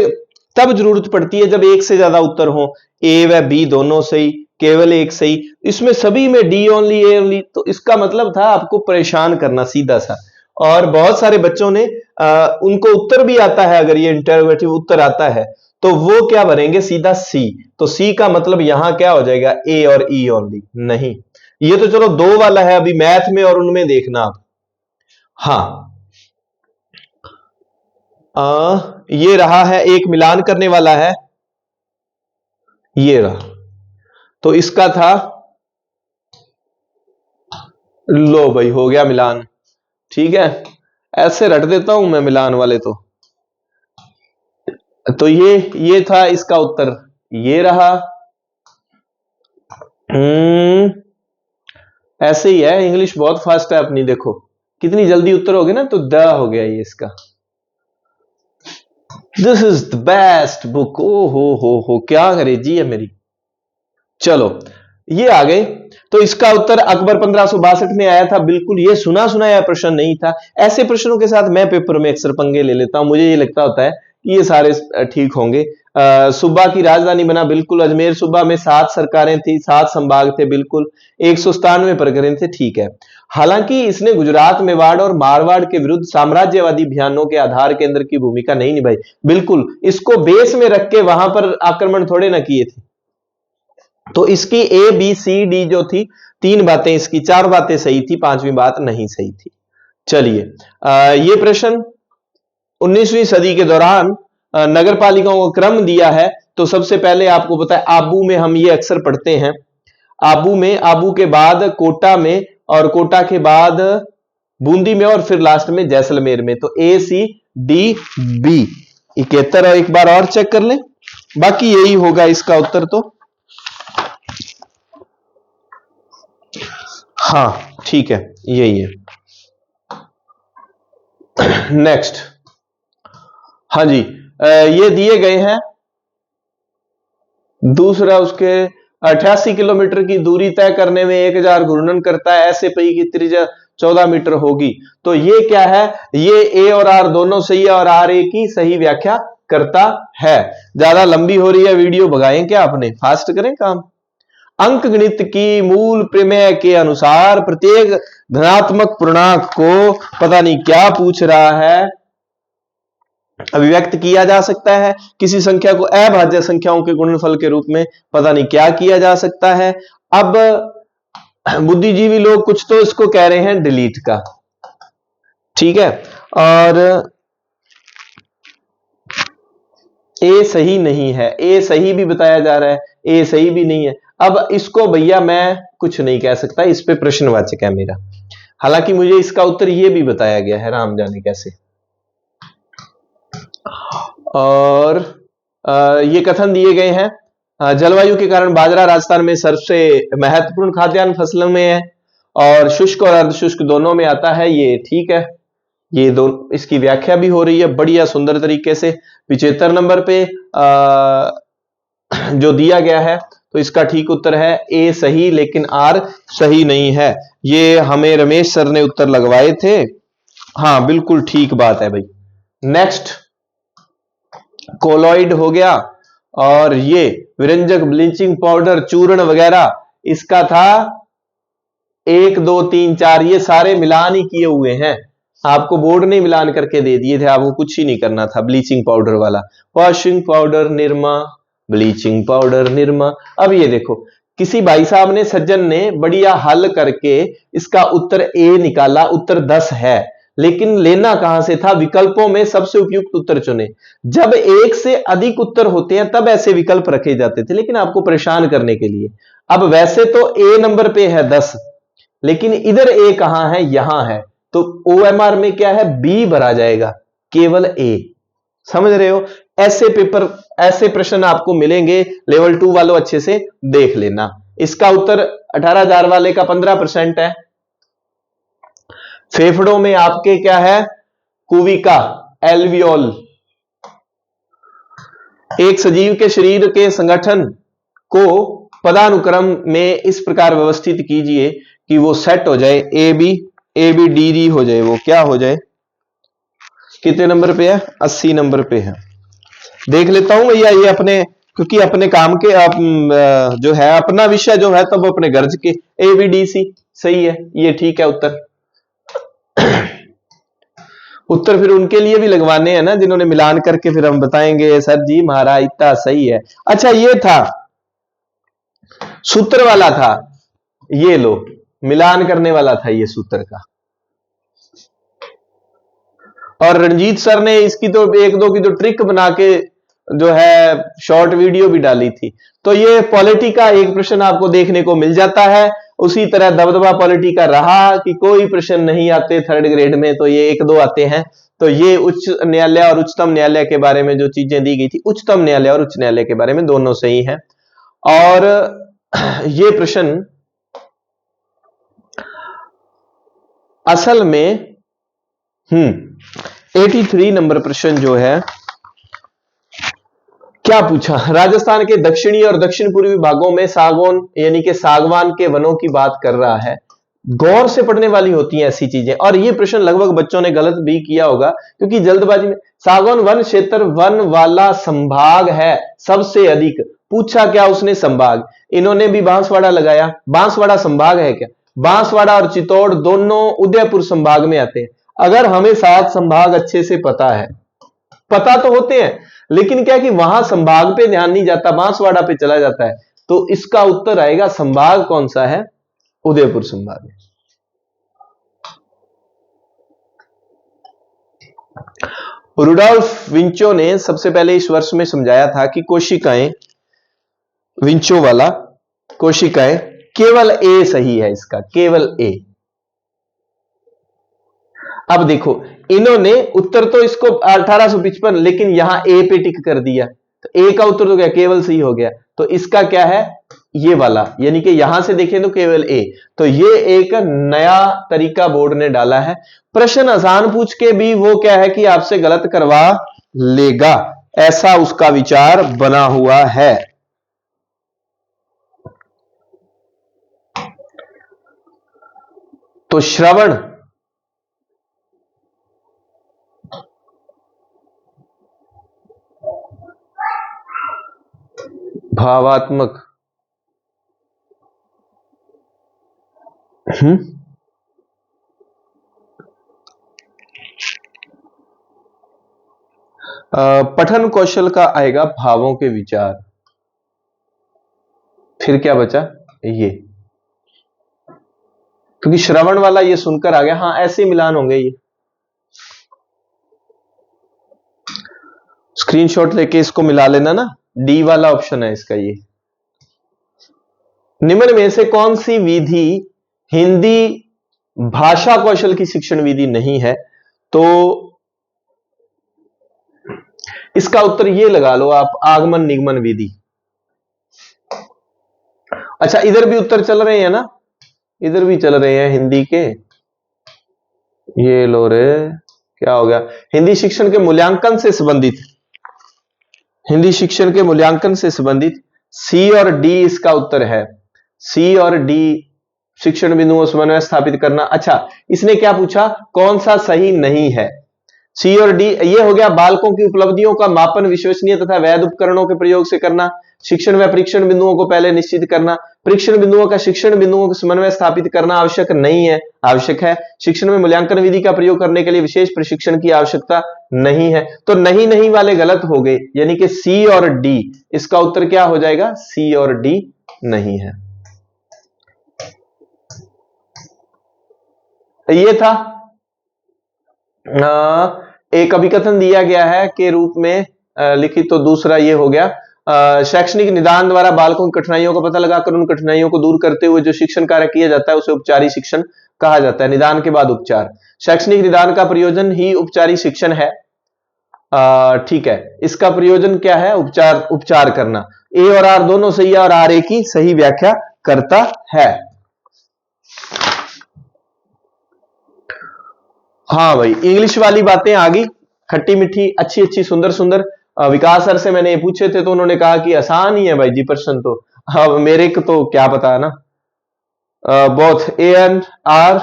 तब जरूरत पड़ती है जब एक से ज्यादा उत्तर हो, ए व बी दोनों सही, केवल एक सही। इसमें सभी में डी ओनली, ए ओनली, तो इसका मतलब था आपको परेशान करना सीधा सा। और बहुत सारे बच्चों ने उनको उत्तर भी आता है, अगर ये इंटरोगेटिव उत्तर आता है तो वो क्या भरेंगे, सीधा सी। तो सी का मतलब यहां क्या हो जाएगा, ए और ई ओनली नहीं। ये तो चलो 2 वाला है, अभी मैथ में और उनमें देखना आप। हाँ, ये रहा है, एक मिलान करने वाला है, ये रहा। तो इसका था, लो भाई हो गया मिलान। ठीक है, ऐसे रट देता हूं मैं मिलान वाले तो ये था इसका उत्तर, ये रहा। ऐसे ही है, इंग्लिश बहुत फास्ट है अपनी, देखो कितनी जल्दी उत्तर हो गया ना, तो द हो गया ये इसका। This is the best book. ओ हो क्या अंग्रेजी है मेरी। चलो ये आ गए। तो इसका उत्तर अकबर 1562 में आया था, बिल्कुल ये सुना सुनाया प्रश्न नहीं था। ऐसे प्रश्नों के साथ मैं पेपर में अक्सर पंगे ले लेता हूं, मुझे ये लगता होता है कि ये सारे ठीक होंगे। सूबा की राजधानी बना, बिल्कुल अजमेर सूबा में 7 सरकारें थी, 7 संभाग थे, बिल्कुल 197 परगने थे, ठीक है। हालांकि इसने गुजरात, मेवाड़ और मारवाड़ के विरुद्ध साम्राज्यवादी अभियानों के आधार केंद्र की भूमिका नहीं निभाई, बिल्कुल इसको बेस में रख के वहां पर आक्रमण थोड़े ना किए थे। तो इसकी ए बी सी डी जो थी, 3 बातें इसकी, 4 बातें सही थी, 5वीं बात नहीं सही थी। चलिए ये प्रश्न 19वीं सदी के दौरान नगर पालिकाओं को क्रम दिया है। तो सबसे पहले आपको पता है आबू में, हम ये अक्सर पढ़ते हैं, आबू में, आबू के बाद कोटा में, और कोटा के बाद बूंदी में, और फिर लास्ट में जैसलमेर में। तो ए सी डी बी 71। और एक बार और चेक कर लें, बाकी यही होगा इसका उत्तर। तो हाँ ठीक है, यही है। नेक्स्ट, हाँ जी, ये दिए गए हैं। दूसरा, उसके 88 किलोमीटर की दूरी तय करने में 1000 घूर्णन करता है, ऐसे पहिए की त्रिज्या 14 मीटर होगी। तो ये क्या है, ये ए और आर दोनों सही है, और आर ए की सही व्याख्या करता है। ज्यादा लंबी हो रही है वीडियो, भगाएं क्या आपने, फास्ट करें काम। अंक गणित की मूल प्रमेय के अनुसार प्रत्येक धनात्मक पूर्णांक को पता नहीं क्या पूछ रहा है, अभिव्यक्त किया जा सकता है। किसी संख्या को अभाज्य संख्याओं के गुणनफल के रूप में पता नहीं क्या किया जा सकता है। अब बुद्धिजीवी लोग कुछ तो इसको कह रहे हैं डिलीट का, ठीक है। और ए सही नहीं है, ए सही भी बताया जा रहा है, ए सही भी नहीं है। अब इसको भैया मैं कुछ नहीं कह सकता, इस पे प्रश्नवाचक है मेरा। हालांकि मुझे इसका उत्तर ये भी बताया गया है, राम जाने कैसे। और ये कथन दिए गए हैं, जलवायु के कारण बाजरा राजस्थान में सबसे महत्वपूर्ण खाद्यान्न फसलों में है, और शुष्क और अर्धशुष्क दोनों में आता है, ये ठीक है। ये दो, इसकी व्याख्या भी हो रही है बढ़िया सुंदर तरीके से। 75 नंबर पे जो दिया गया है, तो इसका ठीक उत्तर है ए सही, लेकिन आर सही नहीं है। ये हमें रमेश सर ने उत्तर लगवाए थे। हाँ बिल्कुल ठीक बात है भाई। नेक्स्ट, कोलॉइड हो गया, और ये विरंजक, ब्लीचिंग पाउडर, चूर्ण वगैरह, इसका था 1 2 3 4, ये सारे मिलान ही किए हुए हैं। आपको बोर्ड ने मिलान करके दे दिए थे, आपको कुछ ही नहीं करना था। ब्लीचिंग पाउडर वाला, washing powder Nirma, bleaching powder Nirma. अब ये देखो, किसी भाई साहब ने, सज्जन ने बढ़िया हल करके इसका उत्तर ए निकाला, उत्तर 10 है, लेकिन लेना कहां से था, विकल्पों में सबसे उपयुक्त उत्तर चुने। जब एक से अधिक उत्तर होते हैं तब ऐसे विकल्प रखे जाते थे, लेकिन आपको परेशान करने के लिए। अब वैसे तो ए नंबर पे है 10, लेकिन इधर ए कहां है, यहां है, तो ओएमआर में क्या है, बी भरा जाएगा, केवल ए। समझ रहे हो, ऐसे पेपर, ऐसे प्रश्न आपको मिलेंगे। लेवल 2 वालों अच्छे से देख लेना। इसका उत्तर 18,000 वाले का 15% है। फेफड़ों में आपके क्या है, कुविका, एल्वियोल। एक सजीव के शरीर के संगठन को पदानुक्रम में इस प्रकार व्यवस्थित कीजिए कि वो सेट हो जाए, ए बी डी डी हो जाए, वो क्या हो जाए। कितने नंबर पे है, 80 नंबर पे है। देख लेता हूं भैया ये अपने, क्योंकि अपने काम के जो है अपना विषय जो है, तब अपने गर्ज के। ए बी डी सी सही है, ये ठीक है उत्तर। उत्तर फिर उनके लिए भी लगवाने हैं ना, जिन्होंने मिलान करके फिर हम बताएंगे सर जी हमारा इतना सही है। अच्छा ये था, सूत्र वाला था, ये लो, मिलान करने वाला था ये सूत्र का। और रणजीत सर ने इसकी तो 1-2 की जो ट्रिक बना के जो है शॉर्ट वीडियो भी डाली थी। तो ये पॉलिटी का एक प्रश्न आपको देखने को मिल जाता है। उसी तरह दबदबा पॉलिटी का रहा कि कोई प्रश्न नहीं आते 3rd ग्रेड में, तो ये 1-2 आते हैं। तो ये उच्च न्यायालय और उच्चतम न्यायालय के बारे में जो चीजें दी गई थी, उच्चतम न्यायालय और उच्च न्यायालय के बारे में दोनों सही है। और ये प्रश्न असल में 83 नंबर प्रश्न जो है क्या पूछा, राजस्थान के दक्षिणी और दक्षिण पूर्वी भागों में सागौन यानी कि सागवान के वनों की बात कर रहा है। गौर से पढ़ने वाली होती हैं ऐसी चीजें, और ये प्रश्न लगभग बच्चों ने गलत भी किया होगा क्योंकि जल्दबाजी में। सागौन वन क्षेत्र वन वाला संभाग है सबसे अधिक। पूछा क्या उसने, संभाग। इन्होंने भी बांसवाड़ा लगाया, बांसवाड़ा संभाग है क्या? बांसवाड़ा और चित्तौड़ दोनों उदयपुर संभाग में आते हैं। अगर हमें 7 संभाग अच्छे से पता है, पता तो होते हैं, लेकिन क्या कि वहां संभाग पे ध्यान नहीं जाता, बांसवाड़ा पे चला जाता है। तो इसका उत्तर आएगा संभाग कौन सा है? उदयपुर संभाग। रुडोल्फ विंचो ने सबसे पहले इस वर्ष में समझाया था कि कोशिकाएं, विंचो वाला, कोशिकाएं केवल ए सही है, इसका केवल ए। अब देखो इन्होंने उत्तर तो इसको 1855, लेकिन यहां ए पे टिक कर दिया, तो ए का उत्तर तो क्या केवल सही हो गया। तो इसका क्या है, ये वाला, यानी कि यहां से देखें तो केवल ए। तो ये एक नया तरीका बोर्ड ने डाला है। प्रश्न आसान पूछ के भी वो क्या है कि आपसे गलत करवा लेगा, ऐसा उसका विचार बना हुआ है। तो श्रवण, भावात्मक, पठन कौशल का आएगा भावों के विचार। फिर क्या बचा, ये, क्योंकि श्रवण वाला ये सुनकर आ गया। हाँ ऐसे मिलान होंगे ये। स्क्रीनशॉट लेके इसको मिला लेना ना, डी वाला ऑप्शन है इसका ये। निम्न में से कौन सी विधि हिंदी भाषा कौशल की शिक्षण विधि नहीं है? तो इसका उत्तर ये लगा लो आप, आगमन निगमन विधि। अच्छा इधर भी उत्तर चल रहे हैं ना, इधर भी चल रहे हैं हिंदी के। ये लो रे, क्या हो गया, हिंदी शिक्षण के मूल्यांकन से संबंधित, हिंदी शिक्षण के मूल्यांकन से संबंधित सी और डी इसका उत्तर है। सी और डी शिक्षण बिंदुओं समन्वय स्थापित करना। अच्छा इसने क्या पूछा, कौन सा सही नहीं है? सी और डी ये हो गया, बालकों की उपलब्धियों का मापन विश्वसनीय तथा वैध उपकरणों के प्रयोग से करना, शिक्षण व परीक्षण बिंदुओं को पहले निश्चित करना, परीक्षण बिंदुओं का शिक्षण बिंदुओं का समन्वय स्थापित करना आवश्यक नहीं है, आवश्यक है, शिक्षण में मूल्यांकन विधि का प्रयोग करने के लिए विशेष प्रशिक्षण की आवश्यकता नहीं है। तो नहीं नहीं वाले गलत हो गए, यानी कि सी और डी, इसका उत्तर क्या हो जाएगा, सी और डी नहीं है। ये था एक अभिकथन दिया गया है के रूप में लिखित। तो दूसरा ये हो गया, शैक्षणिक निदान द्वारा बालकों की कठिनाइयों का पता लगाकर उन कठिनाइयों को दूर करते हुए जो शिक्षण कार्य किया जाता है उसे उपचारी शिक्षण कहा जाता है। निदान के बाद उपचार, शैक्षणिक निदान का प्रयोजन ही उपचारी शिक्षण है। ठीक है, इसका प्रयोजन क्या है, उपचार, उपचार करना। ए और आर दोनों सही है और आर ए की सही व्याख्या करता है। हाँ भाई इंग्लिश वाली बातें आ गई, खट्टी मीठी अच्छी अच्छी सुंदर सुंदर। विकास सर से मैंने पूछे थे तो उन्होंने कहा कि आसान ही है भाई जी प्रश्न तो। अब मेरे को तो क्या पता है ना। Both A and R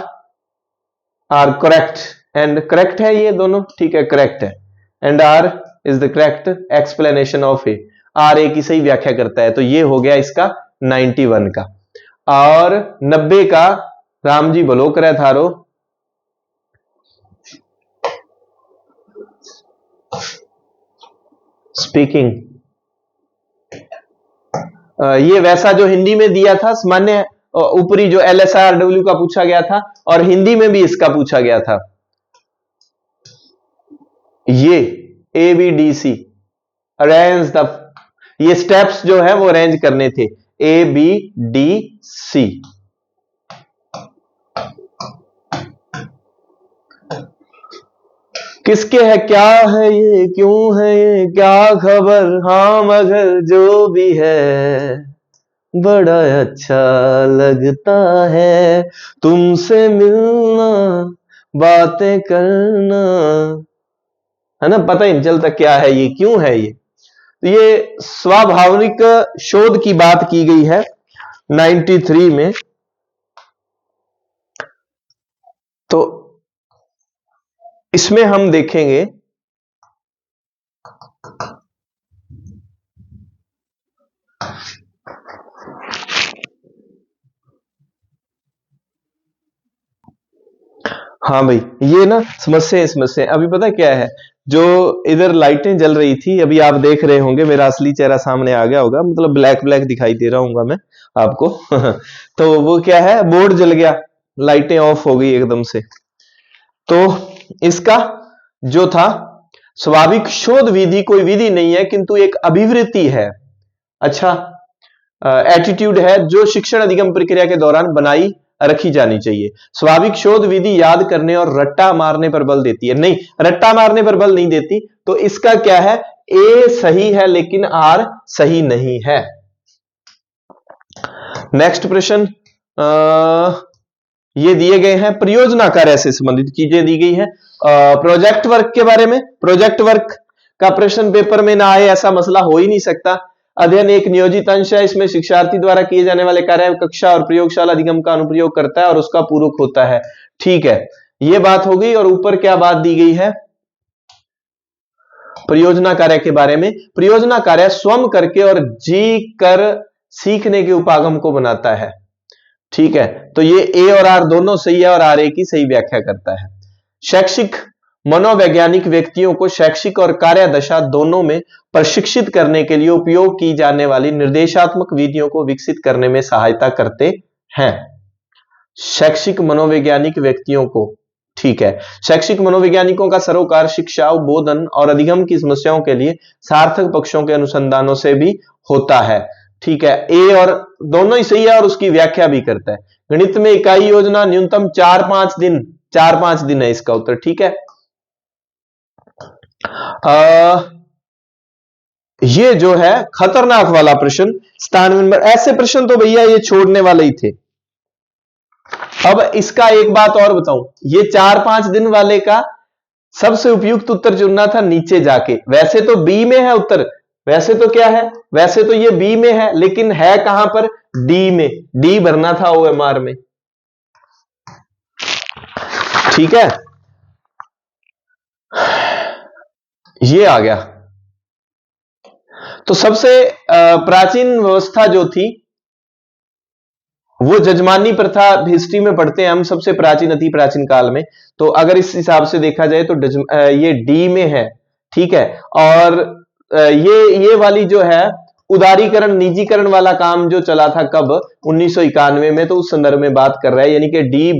correct, and correct है ये दोनों, ठीक है करेक्ट है, and R is the correct explanation of A, R A की सही व्याख्या करता है। तो ये हो गया इसका 91 का। और 90 का राम जी बोलो करे थारो, स्पीकिंग। ये वैसा जो हिंदी में दिया था सामान्य ऊपरी जो LSRW का पूछा गया था, और हिंदी में भी इसका पूछा गया था। ये ABDC अरेंज द, ये स्टेप्स जो है वो अरेंज करने थे, ABDC। किसके है, क्या है ये, क्यों है ये, क्या खबर, हाँ मगर जो भी है बड़ा अच्छा लगता है तुमसे मिलना, बातें करना, है ना। पता ही नहीं चलता क्या है ये, क्यों है ये। तो ये स्वाभाविक शोध की बात की गई है 93 में। तो इसमें हम देखेंगे हाँ भाई, ये ना समस्या अभी पता क्या है, जो इधर लाइटें जल रही थी, अभी आप देख रहे होंगे मेरा असली चेहरा सामने आ गया होगा, मतलब ब्लैक ब्लैक दिखाई दे रहा हूँ मैं आपको तो वो क्या है, बोर्ड जल गया, लाइटें ऑफ हो गई एकदम से। तो इसका जो था, स्वाभाविक शोध विधि कोई विधि नहीं है किंतु एक अभिवृत्ति है, अच्छा एटीट्यूड है, जो शिक्षण अधिगम प्रक्रिया के दौरान बनाई रखी जानी चाहिए। स्वाभाविक शोध विधि याद करने और रट्टा मारने पर बल देती है, नहीं रट्टा मारने पर बल नहीं देती। तो इसका क्या है, ए सही है लेकिन आर सही नहीं है। नेक्स्ट प्रश्न, ये दिए गए हैं परियोजना कार्य से संबंधित चीजें दी गई हैं। प्रोजेक्ट वर्क के बारे में, प्रोजेक्ट वर्क का प्रश्न पेपर में ना आए ऐसा मसला हो ही नहीं सकता। अध्ययन एक नियोजित अंश है, इसमें शिक्षार्थी द्वारा किए जाने वाले कार्य कक्षा और प्रयोगशाला अधिगम का अनुप्रयोग करता है और उसका पूरक होता है, ठीक है, ये बात हो गई। और ऊपर क्या बात दी गई है परियोजना कार्य के बारे में, परियोजना कार्य स्वयं करके और जी कर सीखने के उपागम को बनाता है, ठीक है। तो ये ए और आर दोनों सही है और आर ए की सही व्याख्या करता है। शैक्षिक मनोवैज्ञानिक व्यक्तियों को शैक्षिक और कार्य दशा दोनों में प्रशिक्षित करने के लिए उपयोग की जाने वाली निर्देशात्मक विधियों को विकसित करने में सहायता करते हैं। शैक्षिक मनोवैज्ञानिक व्यक्तियों को, ठीक है, शैक्षिक मनोवैज्ञानिकों का सरोकार शिक्षा, बोधन और अधिगम की समस्याओं के लिए सार्थक पक्षों के अनुसंधानों से भी होता है, ठीक है। ए और दोनों ही सही है और उसकी व्याख्या भी करता है। गणित में इकाई योजना न्यूनतम 4-5 दिन, 4-5 दिन है इसका उत्तर, ठीक है। ये जो है खतरनाक वाला प्रश्न 97 नंबर, ऐसे प्रश्न तो भैया ये छोड़ने वाले ही थे। अब इसका एक बात और बताऊं, ये 4-5 दिन वाले का सबसे उपयुक्त उत्तर चुनना था नीचे जाके, वैसे तो बी में है उत्तर, वैसे तो क्या है, वैसे तो ये बी में है लेकिन है कहां पर, डी में, डी भरना था ओएमआर में, ठीक है। ये आ गया। तो सबसे प्राचीन व्यवस्था जो थी वो जजमानी प्रथा, हिस्ट्री में पढ़ते हैं हम, सबसे प्राचीन अति प्राचीन काल में। तो अगर इस हिसाब से देखा जाए तो ये डी में है, ठीक है। और ये वाली जो है उदारीकरण निजीकरण वाला काम जो चला था कब, 1991 में, तो उस संदर्भ में बात कर रहा है, यानी कि डी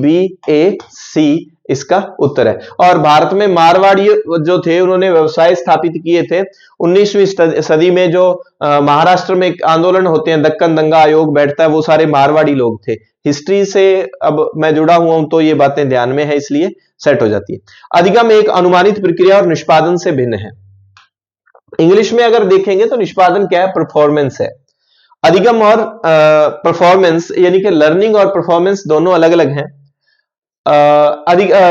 बी ए सी इसका उत्तर है। और भारत में मारवाड़ी जो थे उन्होंने व्यवसाय स्थापित किए थे 19वीं सदी में। जो महाराष्ट्र में एक आंदोलन होते हैं, दक्कन दंगा आयोग बैठता है, वो सारे मारवाड़ी लोग थे। हिस्ट्री से अब मैं जुड़ा हुआ हूं तो ये बातें ध्यान में है, इसलिए सेट हो जाती है। अधिगम एक अनुमानित प्रक्रिया और निष्पादन से भिन्न है। इंग्लिश में अगर देखेंगे तो निष्पादन क्या है, परफॉर्मेंस है। अधिगम और परफॉर्मेंस यानी कि लर्निंग और परफॉर्मेंस दोनों अलग अलग हैं।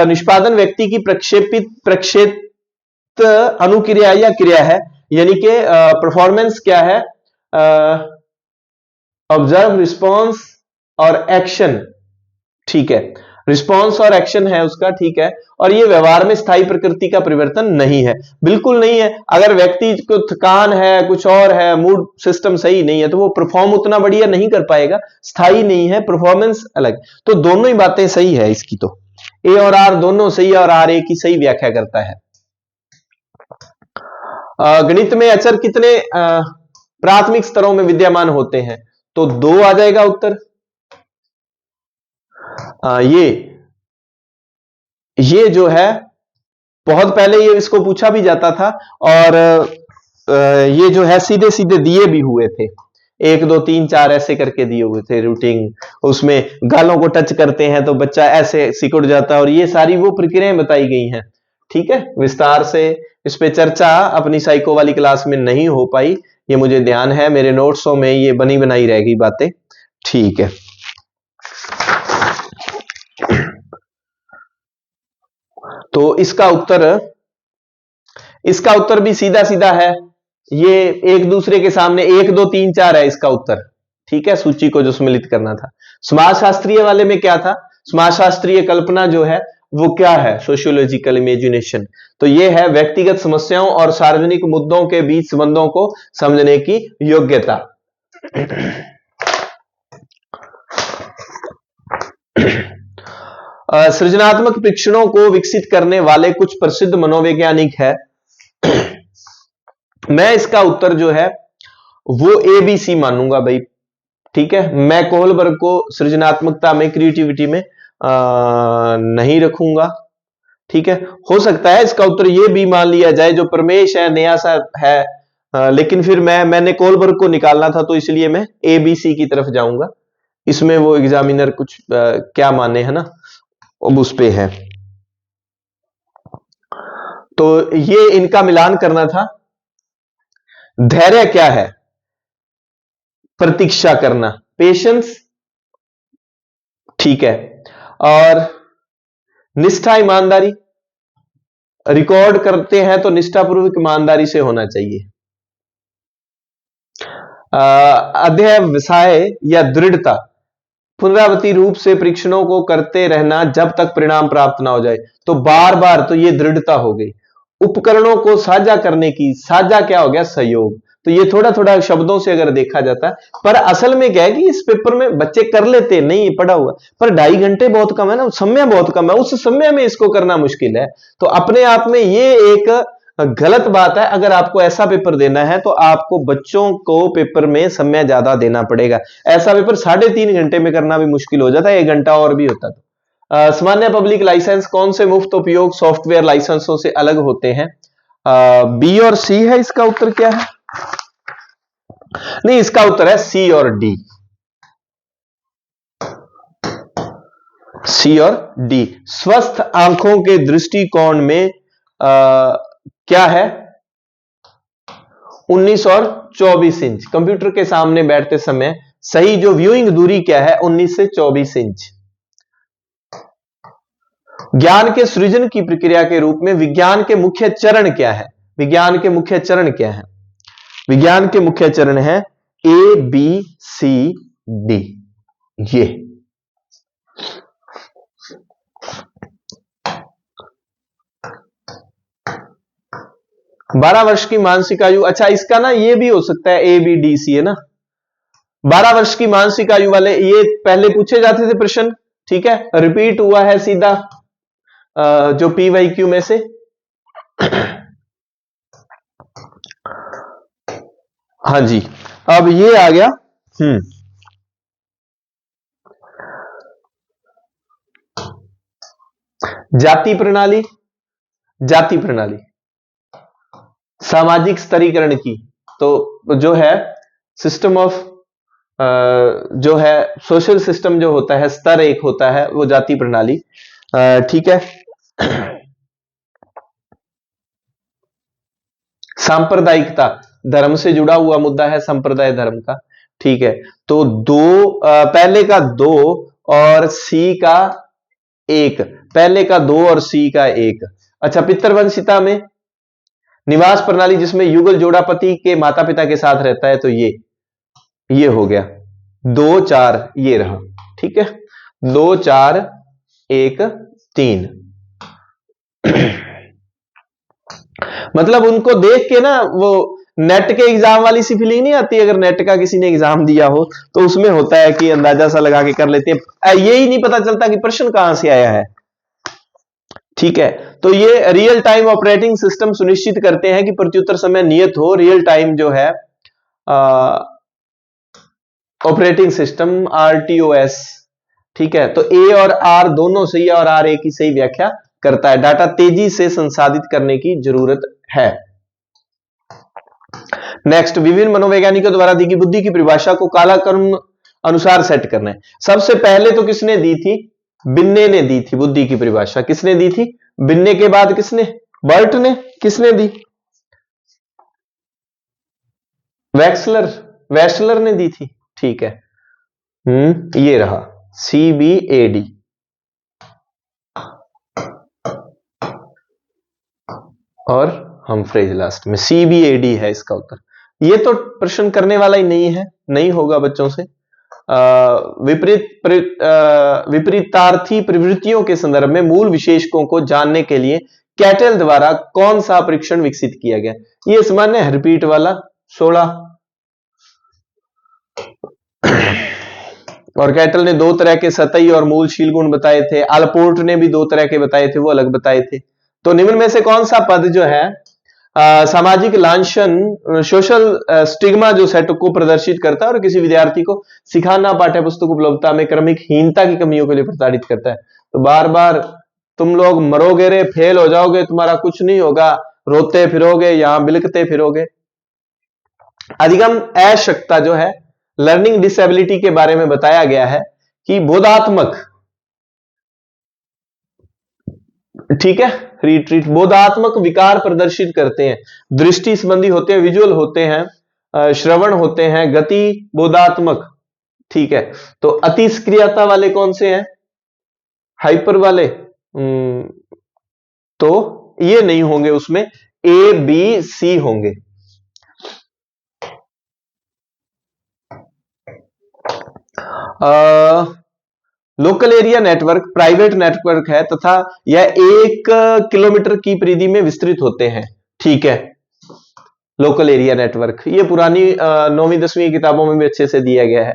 निष्पादन व्यक्ति की प्रक्षेपित अनुक्रिया या क्रिया है, यानी कि परफॉर्मेंस क्या है, ऑब्जर्व, रिस्पॉन्स और एक्शन, ठीक है, रिस्पॉन्स और एक्शन है उसका, ठीक है। और ये व्यवहार में स्थायी प्रकृति का परिवर्तन नहीं है, बिल्कुल नहीं है। अगर व्यक्ति को थकान है, कुछ और है, मूड सिस्टम सही नहीं है, तो वो परफॉर्म उतना बढ़िया नहीं कर पाएगा, स्थायी नहीं है, परफॉर्मेंस अलग। तो दोनों ही बातें सही है इसकी, तो ए और आर दोनों सही है और आर ए की सही व्याख्या करता है। गणित में अचर कितने प्राथमिक स्तरों में विद्यमान होते हैं, तो 2 आ जाएगा उत्तर। ये जो है बहुत पहले ये इसको पूछा भी जाता था, और ये जो है सीधे सीधे दिए भी हुए थे, 1 2 3 4 ऐसे करके दिए हुए थे रूटीन। उसमें गालों को टच करते हैं तो बच्चा ऐसे सिकुड़ जाता है, और ये सारी वो प्रक्रियाएं बताई गई हैं, ठीक है। विस्तार से इस पे चर्चा अपनी साइको वाली क्लास में नहीं हो पाई, ये मुझे ध्यान है, मेरे नोट्सों में ये बनी बनाई रहेगी बातें। ठीक है, तो इसका उत्तर भी सीधा सीधा है, ये एक दूसरे के सामने 1 2 3 4 है इसका उत्तर। ठीक है, सूची को जो सम्मिलित करना था। समाजशास्त्रीय वाले में क्या था? समाजशास्त्रीय कल्पना जो है वो क्या है? Sociological imagination. तो ये है व्यक्तिगत समस्याओं और सार्वजनिक मुद्दों के बीच संबंधों को समझने की योग्यता। सृजनात्मक परीक्षणों को विकसित करने वाले कुछ प्रसिद्ध मनोवैज्ञानिक है। मैं इसका उत्तर जो है वो ABC मानूंगा भाई। ठीक है, मैं कोहलबर्ग को सृजनात्मकता में, क्रिएटिविटी में नहीं रखूंगा। ठीक है, हो सकता है इसका उत्तर ये भी मान लिया जाए, जो प्रमेश है नया सा है, लेकिन फिर मैंने कोहलबर्ग को निकालना था तो इसलिए मैं ABC की तरफ जाऊंगा। इसमें वो एग्जामिनर कुछ क्या माने, है ना, अब उस पे है। तो ये इनका मिलान करना था। धैर्य क्या है? प्रतीक्षा करना, पेशेंस। ठीक है, और निष्ठा, ईमानदारी। रिकॉर्ड करते हैं तो निष्ठापूर्वक ईमानदारी से होना चाहिए। अध्यवसाय या दृढ़ता, पुनरावृत्ति रूप से परीक्षणों को करते रहना जब तक परिणाम प्राप्त ना हो जाए। तो बार बार, तो ये दृढ़ता हो गई। उपकरणों को साझा करने की, साझा क्या हो गया? सहयोग। तो ये थोड़ा थोड़ा शब्दों से अगर देखा जाता है, पर असल में क्या है कि इस पेपर में बच्चे कर लेते हैं, नहीं पढ़ा हुआ, पर 2.5 घंटे बहुत कम है ना, समय बहुत कम है, उस समय में इसको करना मुश्किल है। तो अपने आप में ये एक गलत बात है। अगर आपको ऐसा पेपर देना है तो आपको बच्चों को पेपर में समय ज्यादा देना पड़ेगा। ऐसा पेपर 3.5 घंटे में करना भी मुश्किल हो जाता है, 1 घंटा और भी होता तो। सामान्य पब्लिक लाइसेंस कौन से मुफ्त उपयोग सॉफ्टवेयर लाइसेंसों से अलग होते हैं? B और C है इसका उत्तर। क्या है? नहीं, इसका उत्तर है C और D। C और D। स्वस्थ आंखों के दृष्टिकोण में क्या है? 19 और 24 इंच। कंप्यूटर के सामने बैठते समय सही जो व्यूइंग दूरी क्या है? 19 से 24 इंच। ज्ञान के सृजन की प्रक्रिया के रूप में विज्ञान के मुख्य चरण क्या है? विज्ञान के मुख्य चरण क्या है? विज्ञान के मुख्य चरण है ABCD। ये 12 वर्ष की मानसिक आयु। अच्छा, इसका ना ये भी हो सकता है ABDC, है ना। 12 वर्ष की मानसिक आयु वाले ये पहले पूछे जाते थे प्रश्न। ठीक है, रिपीट हुआ है सीधा जो PYQ में से। हाँ जी, अब ये आ गया। जाति प्रणाली, जाति प्रणाली सामाजिक स्तरीकरण की। तो जो है सिस्टम ऑफ जो है सोशल सिस्टम जो होता है, स्तर एक होता है, वो जाति प्रणाली। ठीक है, सांप्रदायिकता, धर्म से जुड़ा हुआ मुद्दा है, संप्रदाय धर्म का। ठीक है, तो पहले का 2 और C का 1, पहले का 2 और C का 1। अच्छा, पितृवंशिता में निवास प्रणाली जिसमें युगल जोड़ा पति के माता पिता के साथ रहता है, तो ये हो गया 2 4, ये रहा। ठीक है, 2 4 1 3। मतलब उनको देख के ना वो नेट के एग्जाम वाली सी फीलिंग नहीं आती? अगर नेट का किसी ने एग्जाम दिया हो तो उसमें होता है कि अंदाजा सा लगा के कर लेते हैं, यही नहीं पता चलता कि प्रश्न कहां से आया है। ठीक है, तो ये रियल टाइम ऑपरेटिंग सिस्टम सुनिश्चित करते हैं कि प्रत्युत्तर समय नियत हो। रियल टाइम जो है ऑपरेटिंग सिस्टम, RTOS। ठीक है, तो A और R दोनों सही है और R एक ही सही व्याख्या करता है। डाटा तेजी से संसाधित करने की जरूरत है। नेक्स्ट, विभिन्न मनोवैज्ञानिकों द्वारा दी गई बुद्धि की परिभाषा को कालक्रम अनुसार सेट करना है। सबसे पहले तो किसने दी थी? बिन्ने ने दी थी बुद्धि की परिभाषा। किसने दी थी? बिन्ने के बाद किसने? बर्ट ने। किसने दी? वेस्लर ने दी थी, ठीक है। ये रहा CBAD। और हमफ्रेज लास्ट में, CBAD है इसका उत्तर। ये तो प्रश्न करने वाला ही नहीं है, नहीं होगा बच्चों से। विपरीतार्थी प्रवृत्तियों के संदर्भ में मूल विशेषकों को जानने के लिए कैटल द्वारा कौन सा परीक्षण विकसित किया गया? ये सामान्य है, रिपीट वाला 16। और कैटल ने दो तरह के सतही और मूलशील गुण बताए थे। अल्पोर्ट ने भी दो तरह के बताए थे, वो अलग बताए थे। तो निम्न में से कौन सा पद जो है सामाजिक लांछन, सोशल स्टिग्मा जो सेट को प्रदर्शित करता है और किसी विद्यार्थी को सिखाना पाठ्य पुस्तक उपलब्धता में क्रमिक हीनता की कमियों के लिए प्रताड़ित करता है। तो बार बार तुम लोग मरोगे रे, फेल हो जाओगे, तुम्हारा कुछ नहीं होगा, रोते फिरोगे, यहां बिलकते फिरोगे। अधिगम अशक्तता जो है, लर्निंग डिसेबिलिटी के बारे में बताया गया है कि बोधात्मक, ठीक है, रिट्रीट बोधात्मक विकार प्रदर्शित करते हैं, दृष्टि संबंधी होते हैं, विजुअल होते हैं, श्रवण होते हैं, गति बोधात्मक, ठीक है। तो अतिस्क्रियता वाले कौन से हैं? हाइपर वाले। तो ये नहीं होंगे, उसमें ABC होंगे। Local area network private network है तथा यह 1 किलोमीटर की परिधि में विस्तृत होते हैं, ठीक है। लोकल एरिया नेटवर्क ये पुरानी 9वीं 10वीं किताबों में भी अच्छे से दिया गया है।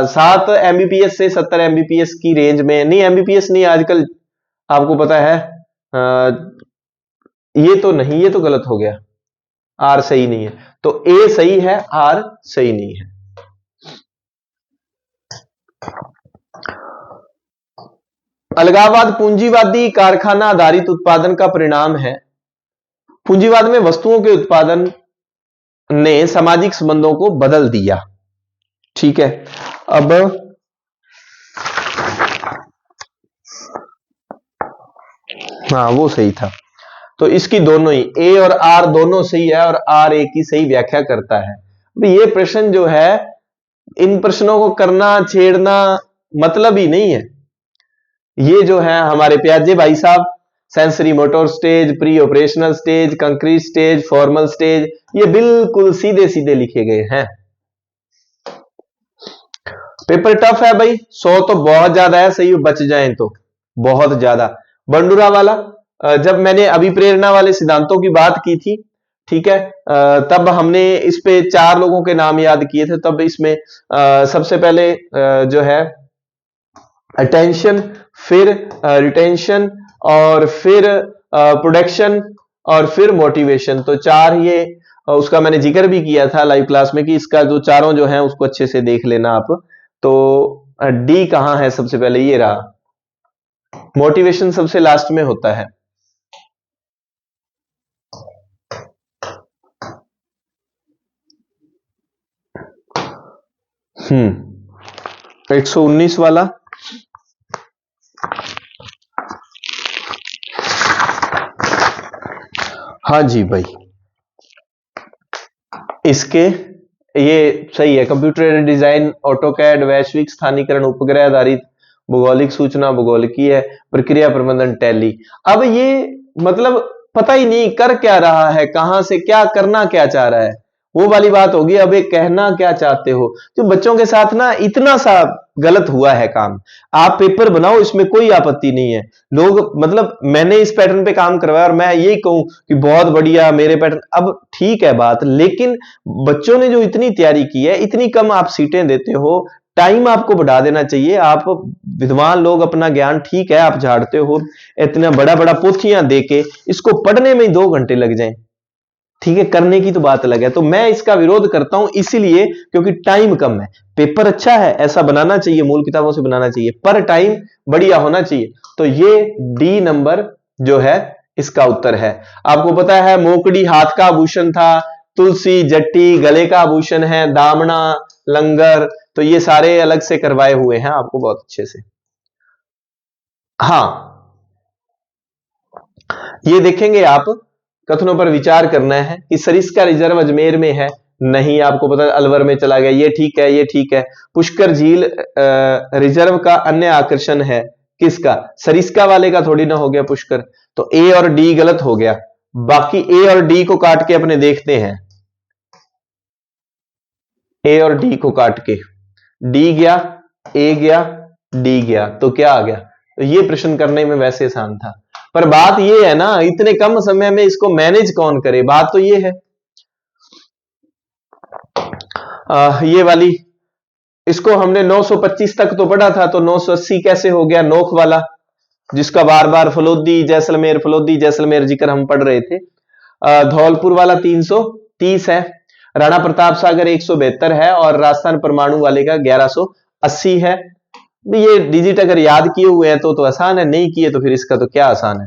7 MBPS से 70 MBPS की रेंज में, नहीं MBPS नहीं आजकल आपको पता है। ये तो नहीं, ये तो गलत हो गया, R सही नहीं है, तो A सही है, R सही नहीं है। अलगाववाद पूंजीवादी कारखाना आधारित उत्पादन का परिणाम है। पूंजीवाद में वस्तुओं के उत्पादन ने सामाजिक संबंधों को बदल दिया, ठीक है। अब हाँ वो सही था, तो इसकी दोनों ही A और R दोनों सही है और R A की सही व्याख्या करता है। ये प्रश्न जो है, इन प्रश्नों को करना छेड़ना मतलब ही नहीं है। ये जो है हमारे प्याजे भाई साहब, sensory motor stage, pre operational stage, concrete stage, formal stage, ये बिल्कुल सीधे सीधे लिखे गए हैं। पेपर टफ है भाई, 100 तो बहुत ज्यादा है, सही बच जाएं तो बहुत ज्यादा। बंडूरा वाला, जब मैंने अभिप्रेरणा वाले सिद्धांतों की बात की थी, ठीक है, तब हमने इस पे 4 लोगों के नाम याद किए थे। तब इसमें सबसे पहले जो है अटेंशन, फिर रिटेंशन, और फिर प्रोडक्शन, और फिर मोटिवेशन। तो 4 ये उसका मैंने जिक्र भी किया था लाइव क्लास में कि इसका जो चारों जो है उसको अच्छे से देख लेना आप। तो D कहां है? सबसे पहले ये रहा, मोटिवेशन सबसे लास्ट में होता है। 119 वाला, हाँ जी भाई, इसके ये सही है। कंप्यूटर डिजाइन, ऑटोकैड, वैश्विक स्थानीकरण, उपग्रह आधारित भौगोलिक सूचना, भौगोलिकी है, प्रक्रिया प्रबंधन, टैली। अब ये मतलब पता ही नहीं कर क्या रहा है, कहां से क्या करना क्या चाह रहा है, वो वाली बात होगी। अब ये कहना क्या चाहते हो? तो बच्चों के साथ ना इतना सा गलत हुआ है काम। आप पेपर बनाओ, इसमें कोई आपत्ति नहीं है। लोग मतलब मैंने इस पैटर्न पे काम करवाया और मैं यही कहूं कि बहुत बढ़िया मेरे पैटर्न, अब ठीक है बात, लेकिन बच्चों ने जो इतनी तैयारी की है, इतनी कम आप सीटें देते हो, टाइम आपको बढ़ा देना चाहिए। आप विद्वान लोग, अपना ज्ञान ठीक है आप झाड़ते हो, इतना बड़ा बड़ा पोथियां देके इसको पढ़ने में 2 घंटे लग जाएं, ठीक है, करने की तो बात अलग है। तो मैं इसका विरोध करता हूं इसीलिए क्योंकि टाइम कम है। पेपर अच्छा है, ऐसा बनाना चाहिए, मूल किताबों से बनाना चाहिए, पर टाइम बढ़िया होना चाहिए। तो ये D नंबर जो है इसका उत्तर है। आपको पता है मोकड़ी हाथ का आभूषण था, तुलसी जट्टी गले का आभूषण है, दामना, लंगर, तो ये सारे अलग से करवाए हुए हैं आपको बहुत अच्छे से। हाँ, ये देखेंगे आप, कथनों पर विचार करना है कि सरिस्का रिजर्व अजमेर में है, नहीं, आपको पता अलवर में चला गया, ये ठीक है, ये ठीक है। पुष्कर झील रिजर्व का अन्य आकर्षण है, किसका? सरिस्का वाले का थोड़ी ना हो गया पुष्कर। तो ए और डी गलत हो गया। बाकी ए और डी को काट के अपने देखते हैं, ए और डी को काट के, डी गया, ए गया, डी गया, तो क्या आ गया? तो ये प्रश्न करने में वैसे आसान था, पर बात ये है ना, इतने कम समय में इसको मैनेज कौन करे, बात तो ये है। ये वाली, इसको हमने 925 तक तो पढ़ा था, तो 980 कैसे हो गया? नोख वाला, जिसका बार बार फलोदी जैसलमेर जिक्र हम पढ़ रहे थे। धौलपुर वाला 330 है, राणा प्रताप सागर 172 है, और राजस्थान परमाणु वाले का 1180 है। ये डिजिट अगर याद किए हुए हैं तो आसान है, नहीं किए तो फिर इसका तो क्या आसान है।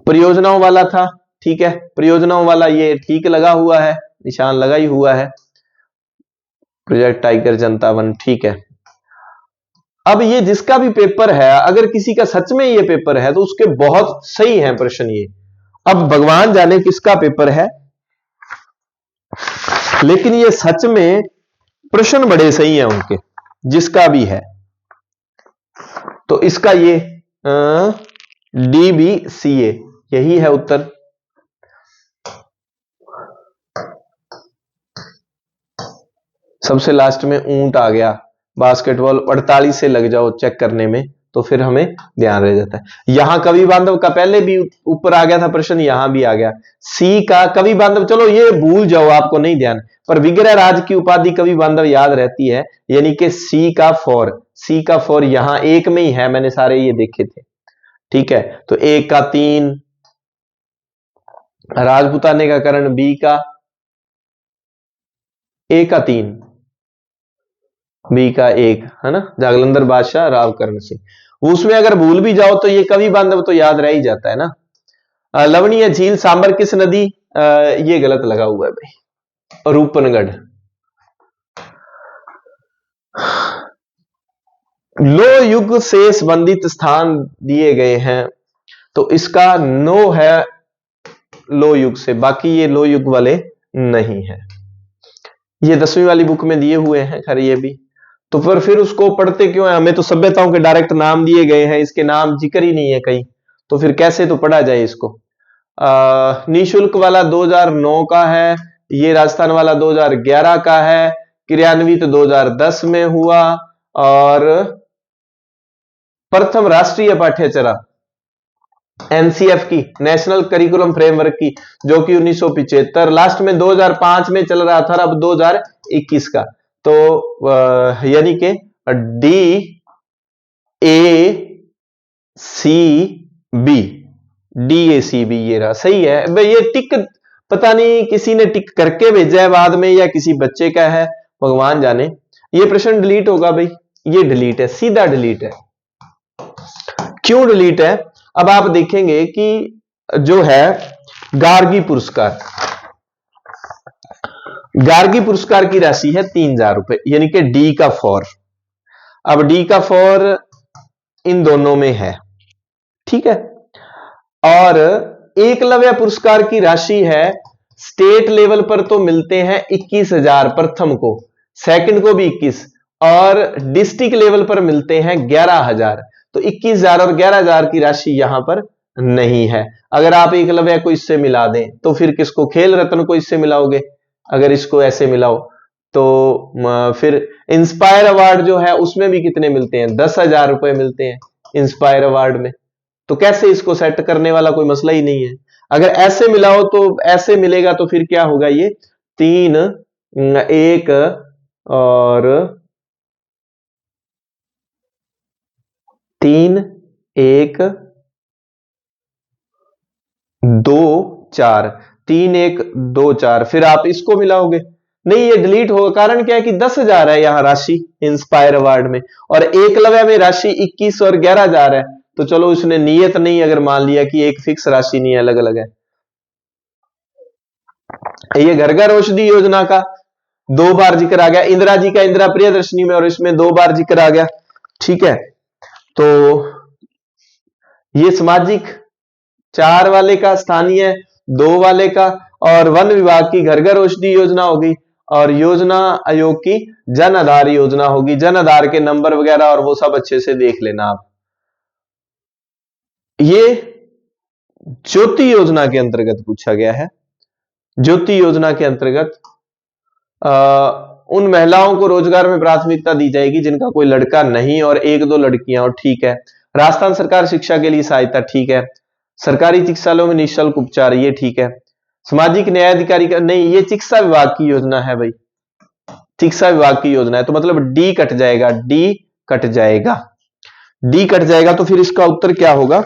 परियोजनाओं वाला था, ठीक है, परियोजनाओं वाला ये ठीक लगा हुआ है, निशान लगा ही हुआ है। प्रोजेक्ट टाइगर जनता वन, ठीक है। अब ये जिसका भी पेपर है, अगर किसी का सच में ये पेपर है तो उसके बहुत सही है प्रश्न ये। अब भगवान जाने किसका पेपर है, लेकिन ये सच में प्रश्न बड़े सही हैं उनके, जिसका भी है। तो इसका ये DBCA यही है उत्तर। सबसे लास्ट में ऊंट आ गया, बास्केटबॉल 48 से लग जाओ चेक करने में, तो फिर हमें ध्यान रह जाता है। यहां कवि बांधव का पहले भी ऊपर आ गया था प्रश्न, यहां भी आ गया। सी का कवि बांधव, चलो ये भूल जाओ, आपको नहीं ध्यान, पर विग्रह राज की उपाधि कवि बांधव याद रहती है, यानी कि सी का फॉर यहां एक में ही है, मैंने सारे ये देखे थे, ठीक है। तो एक का 3, राजपुताने का करण, बी का ए का 3, बी का 1, है ना, जागलंधर बादशाह राव करण सिंह। उसमें अगर भूल भी जाओ तो ये कवि बांधव तो याद रह ही जाता है ना। लवणीय झील सांबर किस नदी, ये गलत लगा हुआ है भाई, रूपनगढ़। लो युग से संबंधित स्थान दिए गए हैं, तो इसका नो है लो युग से, बाकी ये लो युग वाले नहीं है। ये 10वीं वाली बुक में दिए हुए हैं, खैर ये भी, तो फिर उसको पढ़ते क्यों है? हमें तो सभ्यताओं के डायरेक्ट नाम दिए गए हैं, इसके नाम जिक्र ही नहीं है कहीं, तो फिर कैसे तो पढ़ा जाए इसको। निःशुल्क वाला 2009 का है, ये राजस्थान वाला 2011 का है, क्रियान्वित 2010 में हुआ, और प्रथम राष्ट्रीय पाठ्यचर्या NCF की, नेशनल करिकुलम फ्रेमवर्क की, जो कि 1975, लास्ट में 2005 में चल रहा था, अब 2021 का। तो यानी कि DACB ये रहा, सही है भाई। ये टिक पता नहीं किसी ने टिक करके भेजा है बाद में, या किसी बच्चे का है, भगवान जाने। ये प्रश्न डिलीट होगा भाई, ये डिलीट है, सीधा डिलीट है। क्यों डिलीट है? अब आप देखेंगे कि जो है गार्गी पुरस्कार की राशि है 3000 रुपए, यानी कि डी का 4। अब डी का 4 इन दोनों में है, ठीक है। और एकलव्य पुरस्कार की राशि है, स्टेट लेवल पर तो मिलते हैं 21,000 प्रथम को, सेकंड को भी 21, और डिस्ट्रिक्ट लेवल पर मिलते हैं 11,000। तो 21,000 और 11,000 की राशि यहां पर नहीं है। अगर आप एकलव्य को इससे मिला दें तो फिर किसको, खेल रत्न को इससे मिलाओगे, अगर इसको ऐसे मिलाओ तो फिर इंस्पायर अवार्ड जो है उसमें भी कितने मिलते हैं, 10,000 रुपए मिलते हैं इंस्पायर अवार्ड में। तो कैसे इसको सेट करने वाला कोई मसला ही नहीं है। अगर ऐसे मिलाओ तो ऐसे मिलेगा, तो फिर क्या होगा, ये 3, 1 और 3, 1, 2, 4, 3, 1, 2, 4, फिर आप इसको मिलाओगे, नहीं ये डिलीट होगा। कारण क्या है कि 10,000 है यहां राशि इंस्पायर अवार्ड में, और एकलव्य में राशि 21 और 11,000 है। तो चलो उसने नियत नहीं अगर मान लिया कि एक फिक्स राशि नहीं है, अलग अलग है। ये घर घर औषधि योजना का 2 बार जिक्र आ गया, इंदिरा जी का इंदिरा प्रियदर्शनी में, और इसमें 2 बार जिक्र आ गया, ठीक है। तो ये सामाजिक 4 वाले का, स्थानीय 2 वाले का, और वन विभाग की घर घर औषधि योजना होगी, और योजना आयोग की जन आधार योजना होगी। जन आधार के नंबर वगैरह और वो सब अच्छे से देख लेना आप। ये ज्योति योजना के अंतर्गत पूछा गया है। ज्योति योजना के अंतर्गत उन महिलाओं को रोजगार में प्राथमिकता दी जाएगी जिनका कोई लड़का नहीं और एक दो लड़कियां हो, ठीक है। राजस्थान सरकार शिक्षा के लिए सहायता, ठीक है। सरकारी चिकित्सालयों में निःशुल्क उपचार, ये ठीक है। सामाजिक न्याय अधिकारी का नहीं, ये चिकित्सा विभाग की योजना है भाई, चिकित्सा विभाग की योजना है, तो मतलब डी कट जाएगा, डी कट जाएगा, डी कट जाएगा। तो फिर इसका उत्तर क्या होगा?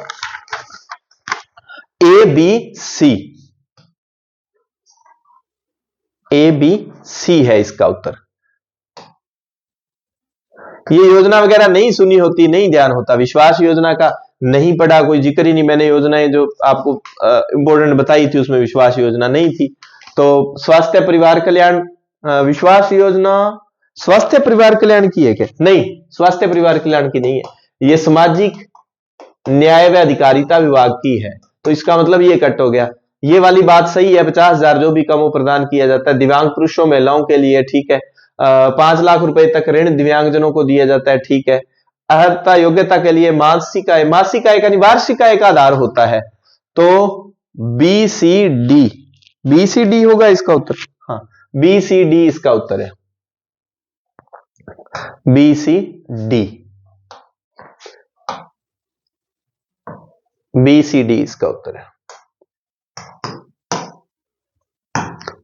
A B C, A B C है इसका उत्तर। ये योजना वगैरह नहीं सुनी होती, नहीं ध्यान होता, विश्वास योजना का नहीं पढ़ा, कोई जिक्र ही नहीं। मैंने योजनाएं जो आपको इंपॉर्टेंट बताई थी उसमें विश्वास योजना नहीं थी। तो स्वास्थ्य परिवार कल्याण, विश्वास योजना स्वास्थ्य परिवार कल्याण की है क्या? नहीं, स्वास्थ्य परिवार कल्याण की नहीं है, ये सामाजिक न्याय व अधिकारिता विभाग की है। तो इसका मतलब ये कट हो गया। ये वाली बात सही है, 50,000 जो भी कम हो प्रदान किया जाता है दिव्यांग पुरुषों महिलाओं के लिए, ठीक है। 5 लाख रुपए तक ऋण दिव्यांगजनों को दिया जाता है, ठीक है। अर्हता योग्यता के लिए मासिक आय, मासिक आय का नहीं वार्षिक आय का आधार होता है। तो B C D, B C D होगा इसका उत्तर। हाँ, बी सी डी इसका उत्तर है, B C D, B C D इसका उत्तर है।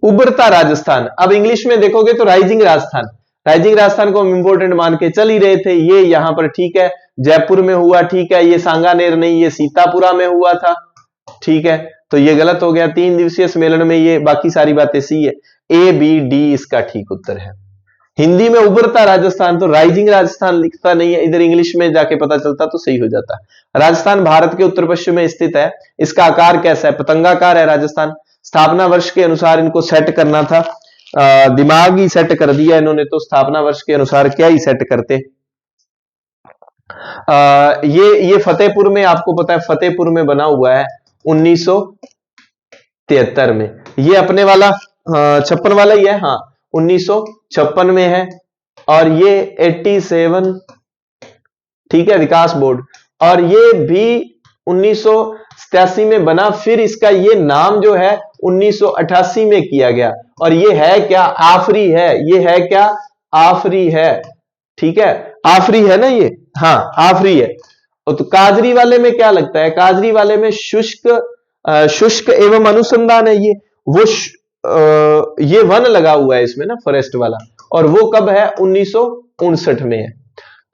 उभरता राजस्थान, अब इंग्लिश में देखोगे तो राइजिंग राजस्थान, राइजिंग राजस्थान को हम इंपोर्टेंट मान के चल ही रहे थे। ये यहां पर ठीक है, जयपुर में हुआ, ठीक है। ये सांगानेर नहीं, ये सीतापुरा में हुआ था, ठीक है। तो ये गलत हो गया, 3 दिवसीय सम्मेलन में ये बाकी सारी बातें सी है। ए बी डी इसका ठीक उत्तर है। हिंदी में उभरता राजस्थान, तो राइजिंग राजस्थान लिखता नहीं है, इधर इंग्लिश में जाके पता चलता तो सही हो जाता। राजस्थान भारत के उत्तर पश्चिम में स्थित है। इसका आकार कैसा है? पतंगाकार है राजस्थान। स्थापना वर्ष के अनुसार इनको सेट करना था, दिमाग ही सेट कर दिया इन्होंने, तो स्थापना वर्ष के अनुसार क्या ही सेट करते। ये फतेहपुर में, आपको पता है फतेहपुर में बना हुआ है 1973 में। ये अपने वाला 56 वाला ही है, हाँ 1956 में है। और ये 87, ठीक है, विकास बोर्ड। और ये भी 1987 में बना, फिर इसका ये नाम जो है 1988 में किया गया। और ये है क्या? आफरी है। ये है क्या? आफरी है, ठीक है, आफरी है ना ये, हाँ आफरी है। तो काजरी वाले में क्या लगता है? काजरी वाले में शुष्क एवं अनुसंधान है ये, वो ये वन लगा हुआ है इसमें ना, फॉरेस्ट वाला, और वो कब है? 1959 में है।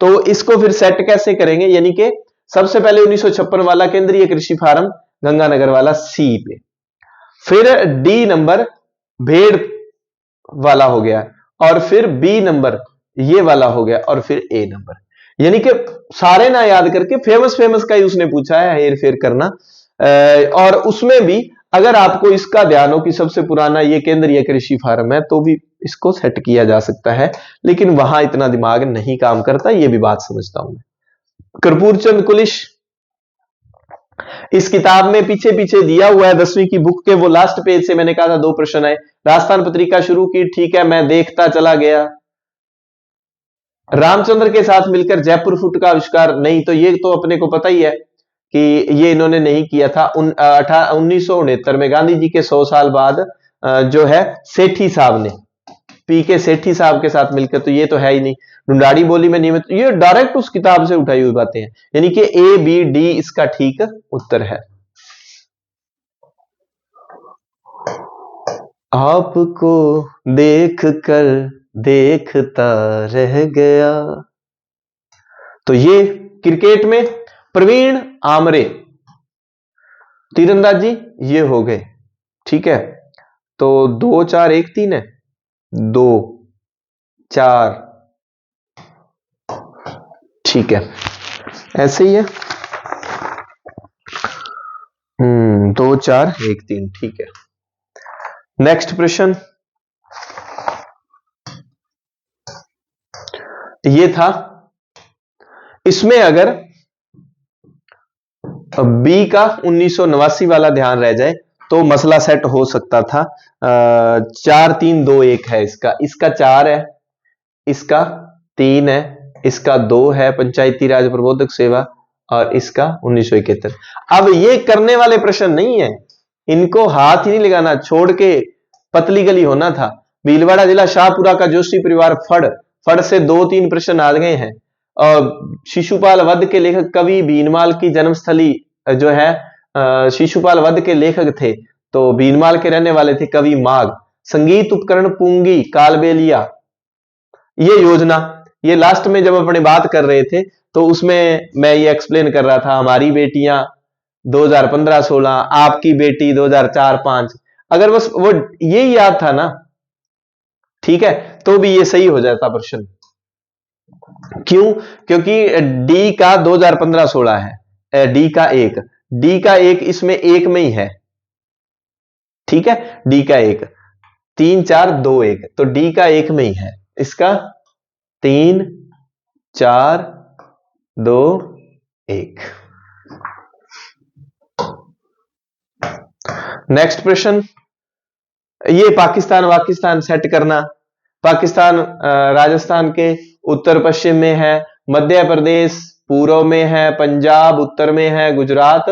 तो इसको फिर सेट कैसे करेंगे? यानी कि सबसे पहले 1956 वाला केंद्रीय कृषि फार्म गंगानगर वाला सी पे, फिर डी नंबर भेड़ वाला हो गया, और फिर बी नंबर ये वाला हो गया, और फिर ए नंबर। यानी कि सारे ना याद करके फेमस फेमस का ही उसने पूछा है, हेर फेर करना। और उसमें भी अगर आपको इसका ध्यान हो कि सबसे पुराना ये केंद्रीय कृषि फार्म है, तो भी इसको सेट किया जा सकता है, लेकिन वहां इतना दिमाग नहीं काम करता, ये भी बात समझता हूं मैं। कर्पूर चंद कुलिश, इस किताब में पीछे पीछे दिया हुआ है 10वीं की बुक के, वो लास्ट पेज से मैंने कहा था 2 प्रश्न आए। राजस्थान पत्रिका शुरू की, ठीक है, मैं देखता चला गया। रामचंद्र के साथ मिलकर जयपुर फुट का आविष्कार, नहीं, तो ये तो अपने को पता ही है कि ये इन्होंने नहीं किया था। 1969 में गांधी जी के 100 साल बाद जो है सेठी साहब ने, पी के सेठी साहब के साथ मिलकर, तो ये तो है ही नहीं। ढूंढाड़ी बोली में नियमित, ये डायरेक्ट उस किताब से उठाई हुई बातें हैं, यानी कि ए बी डी इसका ठीक उत्तर है। आपको देख कर देखता रह गया। तो ये क्रिकेट में प्रवीण आमरे, तीरंदाजी ये हो गए, ठीक है। तो 2 4 1 3 है, 2 4, ठीक है, ऐसे ही है। 2 4 1 3, ठीक है। नेक्स्ट प्रश्न ये था, इसमें अगर बी का 1989 वाला ध्यान रह जाए तो मसला सेट हो सकता था। 4-3-2-1 है इसका 4 है, इसका 3 है, इसका 2 है पंचायती राज प्रबोधक सेवा, और इसका 1971। अब ये करने वाले प्रश्न नहीं है, इनको हाथ ही नहीं लगाना, छोड़ के पतली गली होना था। भीलवाड़ा जिला शाहपुरा का जोशी परिवार फड़ से 2-3 प्रश्न आ गए हैं। और शिशुपाल वध के लेखक कवि भीनमाल की जन्मस्थली जो है, शिशुपाल वध के लेखक थे तो भीनमाल के रहने वाले थे कवि माघ। संगीत उपकरण पुंगी कालबेलिया, ये योजना, ये लास्ट में जब अपने बात कर रहे थे तो उसमें मैं ये एक्सप्लेन कर रहा था, हमारी बेटियां 2015-16, आपकी बेटी 2004-5, अगर बस वो यही याद था ना, ठीक है, तो भी ये सही हो जाता प्रश्न। क्यों? क्योंकि डी का 2015-16 है, डी का एक इसमें एक में ही है, ठीक है, डी का एक 3-4-2-1, तो डी का एक में ही है, इसका 3-4-2-1। नेक्स्ट प्रश्न, ये पाकिस्तान सेट करना। पाकिस्तान राजस्थान के उत्तर पश्चिम में है, मध्य प्रदेश पूर्व में है, पंजाब उत्तर में है, गुजरात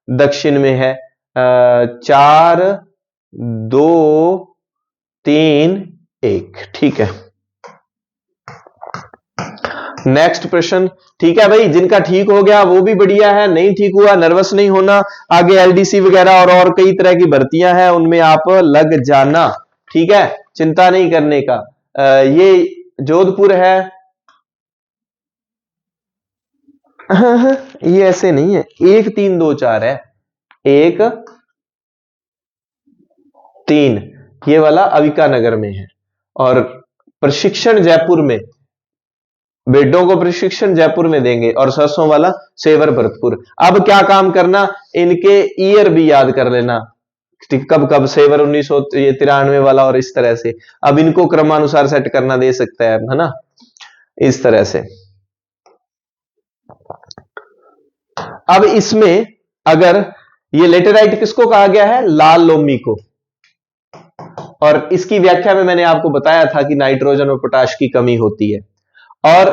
दक्षिण में है। 4-2-3-1, ठीक है। नेक्स्ट प्रश्न, ठीक है भाई, जिनका ठीक हो गया वो भी बढ़िया है, नहीं ठीक हुआ नर्वस नहीं होना, आगे एलडीसी वगैरह और कई तरह की भर्तियां हैं, उनमें आप लग जाना, ठीक है, चिंता नहीं करने का। ये जोधपुर है, ये ऐसे नहीं है, 1-3-2-4 है, 1-3, ये वाला अविका नगर में है, और प्रशिक्षण जयपुर में, बेडों को प्रशिक्षण जयपुर में देंगे, और सरसों वाला सेवर भरतपुर। अब क्या काम करना, इनके ईयर भी याद कर लेना, कब कब सेवर 1993 वाला, और इस तरह से अब इनको क्रमानुसार सेट करना दे सकता है ना, इस तरह से। अब इसमें अगर ये लेटेराइट किसको कहा गया है, लाल लोमी को, और इसकी व्याख्या में मैंने आपको बताया था कि नाइट्रोजन और पोटाश की कमी होती है, और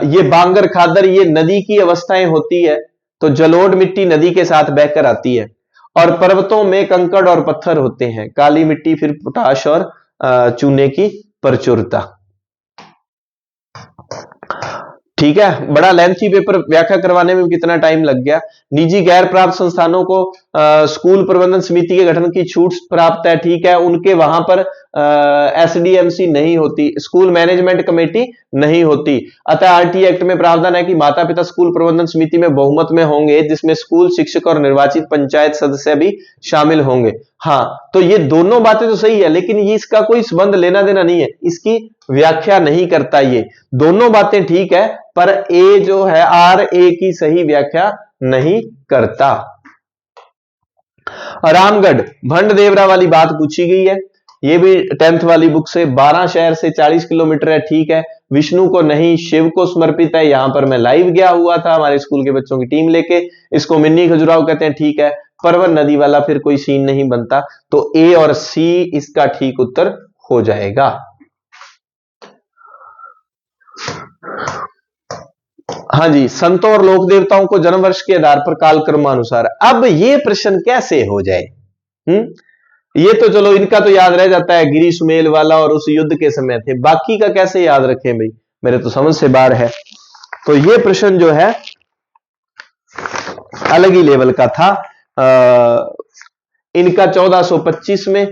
ये बांगर खादर, ये नदी की अवस्थाएं होती है, तो जलोढ़ मिट्टी नदी के साथ बहकर आती है, और पर्वतों में कंकड़ और पत्थर होते हैं, काली मिट्टी फिर पोटाश और चूने की प्रचुरता, ठीक है। बड़ा लेंथी पेपर, व्याख्या करवाने में कितना टाइम लग गया। निजी गैर प्राप्त संस्थानों को स्कूल प्रबंधन समिति के गठन की छूट प्राप्त है, ठीक है, उनके वहां पर एसडीएमसी नहीं होती, स्कूल मैनेजमेंट कमेटी नहीं होती, अतः आरटी एक्ट में प्रावधान है कि माता पिता स्कूल प्रबंधन समिति में बहुमत में होंगे, जिसमें स्कूल शिक्षक और निर्वाचित पंचायत सदस्य भी शामिल होंगे। हाँ, तो ये दोनों बातें तो सही है, लेकिन ये इसका कोई संबंध लेना देना नहीं है, इसकी व्याख्या नहीं करता, ये दोनों बातें ठीक है, पर ए जो है आर ए की सही व्याख्या नहीं करता। रामगढ़ भंड देवरा वाली बात पूछी गई है, ये भी 10th वाली बुक से, 12 शहर से 40 किलोमीटर है, ठीक है, विष्णु को नहीं शिव को समर्पित है, यहां पर मैं लाइव गया हुआ था हमारे स्कूल के बच्चों की टीम लेके, इसको मिन्नी खजुराहो कहते हैं, ठीक है, परवन नदी वाला फिर कोई सीन नहीं बनता, तो ए और सी इसका ठीक उत्तर हो जाएगा। हाँ जी, संतों और लोक देवताओं को जन्म वर्ष के आधार पर कालक्रमानुसार, अब ये प्रश्न कैसे हो जाए, ये तो चलो इनका तो याद रह जाता है, गिरी सुमेल वाला और उस युद्ध के समय थे, बाकी का कैसे याद रखें भाई, मेरे तो समझ से बाहर है। तो ये प्रश्न जो है अलग ही लेवल का था। इनका 1425 में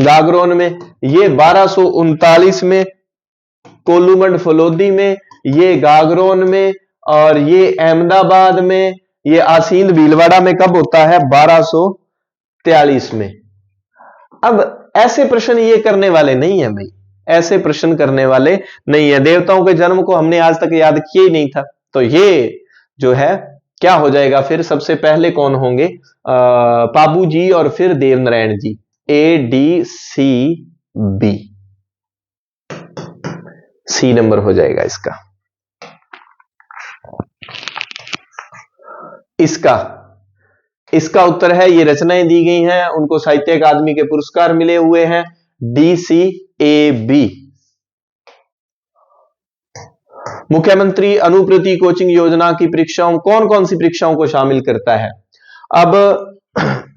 गागरोन में, ये 1239 में कोलूमंड फलोदी में, ये गागरोन में, और ये अहमदाबाद में, ये आसींद भीलवाड़ा में कब होता है, 1243 में। अब ऐसे प्रश्न ये करने वाले नहीं है भाई, ऐसे प्रश्न करने वाले नहीं है, देवताओं के जन्म को हमने आज तक याद किया ही नहीं था, तो ये जो है क्या हो जाएगा, फिर सबसे पहले कौन होंगे, पाबू जी और फिर Devnarayan ji, A D C B, C number हो जाएगा इसका। इसका उत्तर है, ये रचनाएं दी गई हैं, उनको साहित्य अकादमी के पुरस्कार मिले हुए हैं, DCAB। मुख्यमंत्री अनुप्रति कोचिंग योजना की परीक्षाओं, कौन कौन सी परीक्षाओं को शामिल करता है? अब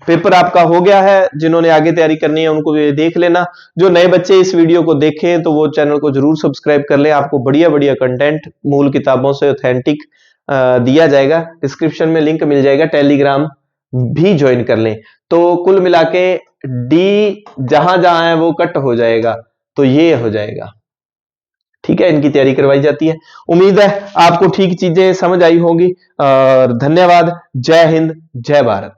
पेपर आपका हो गया है, जिन्होंने आगे तैयारी करनी है उनको ये देख लेना। जो नए बच्चे इस वीडियो को देखें तो वो चैनल को जरूर सब्सक्राइब कर लें। आपको बढ़िया बढ़िया कंटेंट मूल किताबों से ऑथेंटिक दिया जाएगा। डिस्क्रिप्शन में लिंक मिल जाएगा, टेलीग्राम भी ज्वाइन कर लें। तो कुल मिला के डी जहां जहां है वो कट हो जाएगा, तो ये हो जाएगा। ठीक है, इनकी तैयारी करवाई जाती है। उम्मीद है आपको ठीक चीजें समझ आई होंगी और धन्यवाद। जय हिंद, जय भारत।